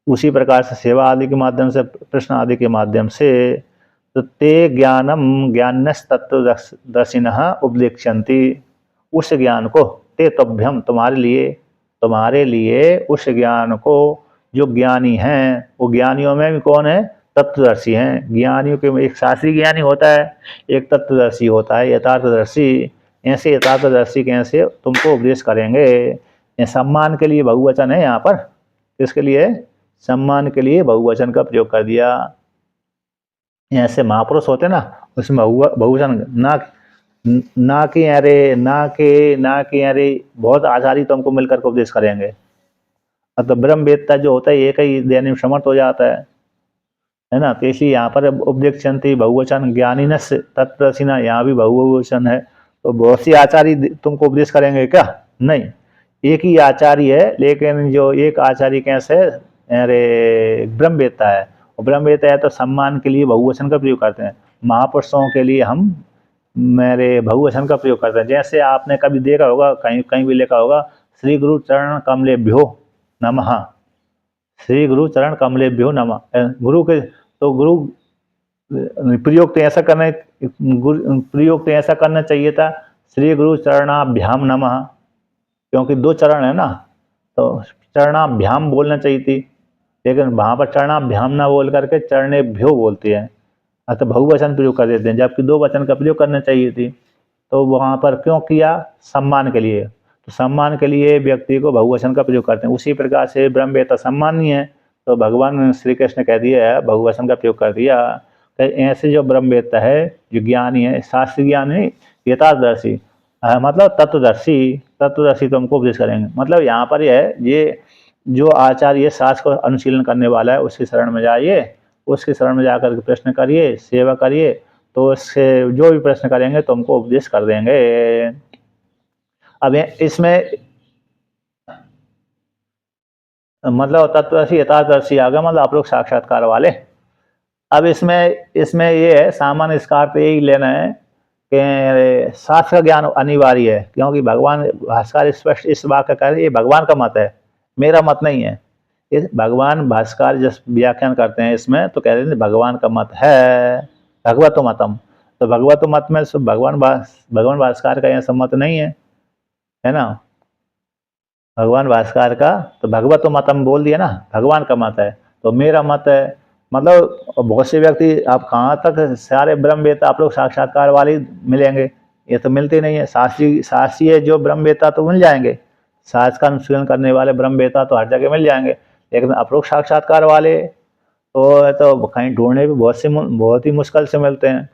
उसी प्रकार से सेवा आदि के माध्यम से, प्रश्न आदि के माध्यम से, तो ते ज्ञानम ज्ञानस तत्वदर्शिनः उपदेक्ष्यन्ति। उस ज्ञान को, ते तभ्यम तुम्हारे लिए उस ज्ञान को, जो ज्ञानी हैं, वो ज्ञानियों में भी कौन है? तत्वदर्शी हैं। ज्ञानियों के एक शास्त्रीय ज्ञानी होता है, एक तत्वदर्शी होता है, यथार्थदर्शी। ऐसे यथार्थदर्शी कैसे तुमको उपदेश करेंगे। ये सम्मान के लिए बहुवचन है यहाँ पर, किसके लिए? सम्मान के लिए बहुवचन का प्रयोग कर दिया। ऐसे महापुरुष होते ना, उसमें बहुवचन ना कि अरे, ना कि अरे, बहुत आचार्य तुमको मिलकर के उपदेश करेंगे। तो ब्रह्मवेत्ता जो होता है एक ही देने में समर्थ हो जाता है। है ना। तो इसी यहाँ पर उपदेक्षन्ति बहुवचन, ज्ञानिनस् तत्प्रसिना, यहाँ भी बहुवचन है। तो बहुत सी आचार्य तुमको उपदेश करेंगे क्या? नहीं, एक ही आचार्य है, लेकिन जो एक आचार्य कैसे, अरे ब्रह्मवेत्ता है। और ब्रह्मवेत्ता है तो सम्मान के लिए बहुवचन का प्रयोग करते हैं। महापुरुषों के लिए हम मेरे बहुवचन का प्रयोग करते हैं। जैसे आपने कभी देखा होगा, कहीं कहीं भी लिखा होगा, श्री गुरु चरण कमलेभ्यो नमः, श्री गुरु चरण कमलेभ्यो नमः। गुरु के तो गुरु प्रयोग तो ऐसा करना, प्रयोग तो ऐसा करना चाहिए था, श्री गुरु चरणाभ्याम नमः, क्योंकि दो चरण है ना, तो चरणाभ्याम बोलना चाहिए थी, लेकिन वहाँ पर चरणाभ्याम ना बोल करके चरणेभ्यो बोलते हैं, अतः बहुवचन प्रयोग कर देते हैं, जबकि दो वचन का प्रयोग करना चाहिए थी। तो वहाँ पर क्यों किया? सम्मान के लिए। तो सम्मान के लिए व्यक्ति को बहुवचन का प्रयोग करते हैं। उसी प्रकार से ब्रह्मवेत्ता सम्मानीय है, तो भगवान श्री कृष्ण कह दिया है, बहुवचन का प्रयोग कर दिया। ऐसे जो ब्रह्मवेत्ता है, जो ज्ञानी है, शास्त्रीय ज्ञान नहीं, यथार्थदर्शी, मतलब तत्वदर्शी, तत्वदर्शी तुमको उपदेश करेंगे। मतलब यहाँ पर यह है, ये जो आचार्य शास्त्र को अनुशीलन करने वाला है, उसकी शरण में जाइए, उसकी शरण में जाकर के प्रश्न करिए, सेवा करिए, तो उससे जो भी प्रश्न करेंगे तुमको उपदेश कर देंगे। अब इसमें मतलब तत्वदर्शी यथार्थदर्शी आ गया, मतलब अपरोक्ष साक्षात्कार वाले। अब इसमें इसमें ये है, सामान्य इसका अर्थ यही लेना है कि शास्त्र का ज्ञान अनिवार्य है, क्योंकि भगवान भास्कर स्पष्ट इस वाक्य कह रहे, ये भगवान का मत है, मेरा मत नहीं है। इस भगवान भास्कर जब व्याख्यान करते हैं इसमें, तो कहते हैं भगवान का मत है, भगवतो मतम। तो भगवतो मत में भगवान भास्कर का ऐसा मत नहीं है ना, भगवान भास्कर का तो भगवतो मतम बोल दिया ना, भगवान का मत है, तो मेरा मत है। मतलब बहुत से व्यक्ति आप कहाँ तक सारे ब्रह्मवेत्ता आप लोग साक्षात्कार वाले मिलेंगे, ये तो मिलते नहीं है। शास्त्रीय जो ब्रह्मवेत्ता तो मिल जाएंगे, शास्त्र का अनुशीलन करने वाले ब्रह्मवेत्ता तो हर जगह मिल जाएंगे, लेकिन अपरोक्ष साक्षात्कार वाले तो कहीं ढूंढने भी बहुत ही मुश्किल से मिलते हैं।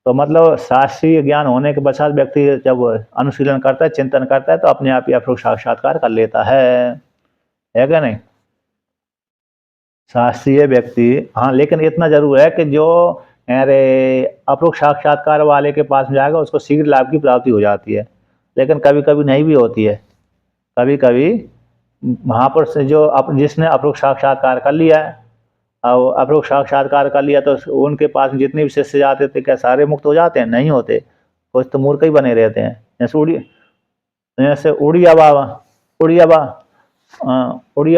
तो मतलब शास्त्रीय ज्ञान होने के पश्चात व्यक्ति जब अनुशीलन करता है, चिंतन करता है, तो अपने आप ही अपरोक्ष साक्षात्कार कर लेता है क्या नहीं? शास्त्रीय व्यक्ति, हाँ, लेकिन इतना जरूर है कि जो अरे अपरोक्ष साक्षात्कार वाले के पास में जाएगा, उसको शीघ्र लाभ की प्राप्ति हो जाती है, लेकिन कभी कभी नहीं भी होती है। कभी कभी महापुरुष जो जिसने अपरोक्ष साक्षात्कार कर लिया है, और अपरोक्ष साक्षात्कार कर लिया, तो उनके पास जितने भी शिष्य जाते थे, क्या सारे मुक्त हो जाते हैं? नहीं होते, कुछ तो मूर्ख ही बने रहते हैं। जैसे उड़िया बाबा, उड़िया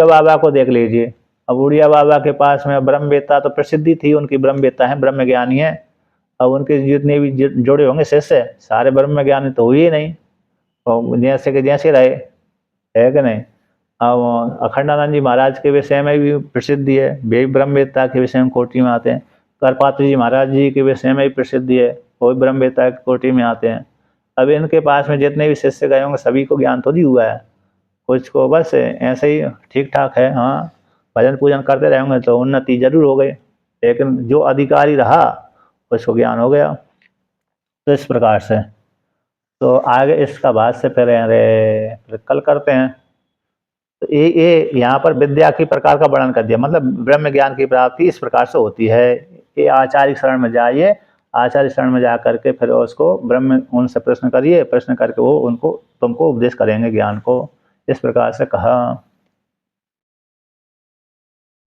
बाबा को देख लीजिए। अब उड़िया बाबा के पास में ब्रह्मवेत्ता तो प्रसिद्धि थी, उनकी ब्रह्मवेत्ता है, ब्रह्म ज्ञानी है। अब उनके जितने भी जुड़े होंगे शिष्य, सारे ब्रह्म ज्ञानी तो हुए ही नहीं, और जैसे कि जैसे रहे, है कि नहीं? अब अखंडानंद जी महाराज के विषय में भी प्रसिद्धि है, वे ब्रह्मवेत्ता के विषय में कोटि में आते हैं। करपात्र जी महाराज जी के विषय में भी प्रसिद्धि है, वो भी ब्रह्मवेत्ता की कोटि में आते हैं। अब इनके पास में जितने भी शिष्य गए होंगे, सभी को ज्ञान थोड़ी हुआ है, कुछ को बस ऐसे ही ठीक ठाक है, हाँ, भजन पूजन करते रहेंगे तो उन्नति जरूर हो गई, लेकिन जो अधिकारी रहा उसको ज्ञान हो गया। तो इस प्रकार से, तो आगे इसका बाद से फिर कल करते हैं। तो ये यहाँ पर विद्या की प्रकार का वर्णन कर दिया, मतलब ब्रह्म ज्ञान की प्राप्ति इस प्रकार से होती है। ये आचार्य शरण में जाइए, आचार्य शरण में जा करके फिर उसको ब्रह्म, उनसे प्रश्न करिए, प्रश्न करके वो उनको तुमको उपदेश करेंगे ज्ञान को, इस प्रकार से कहा।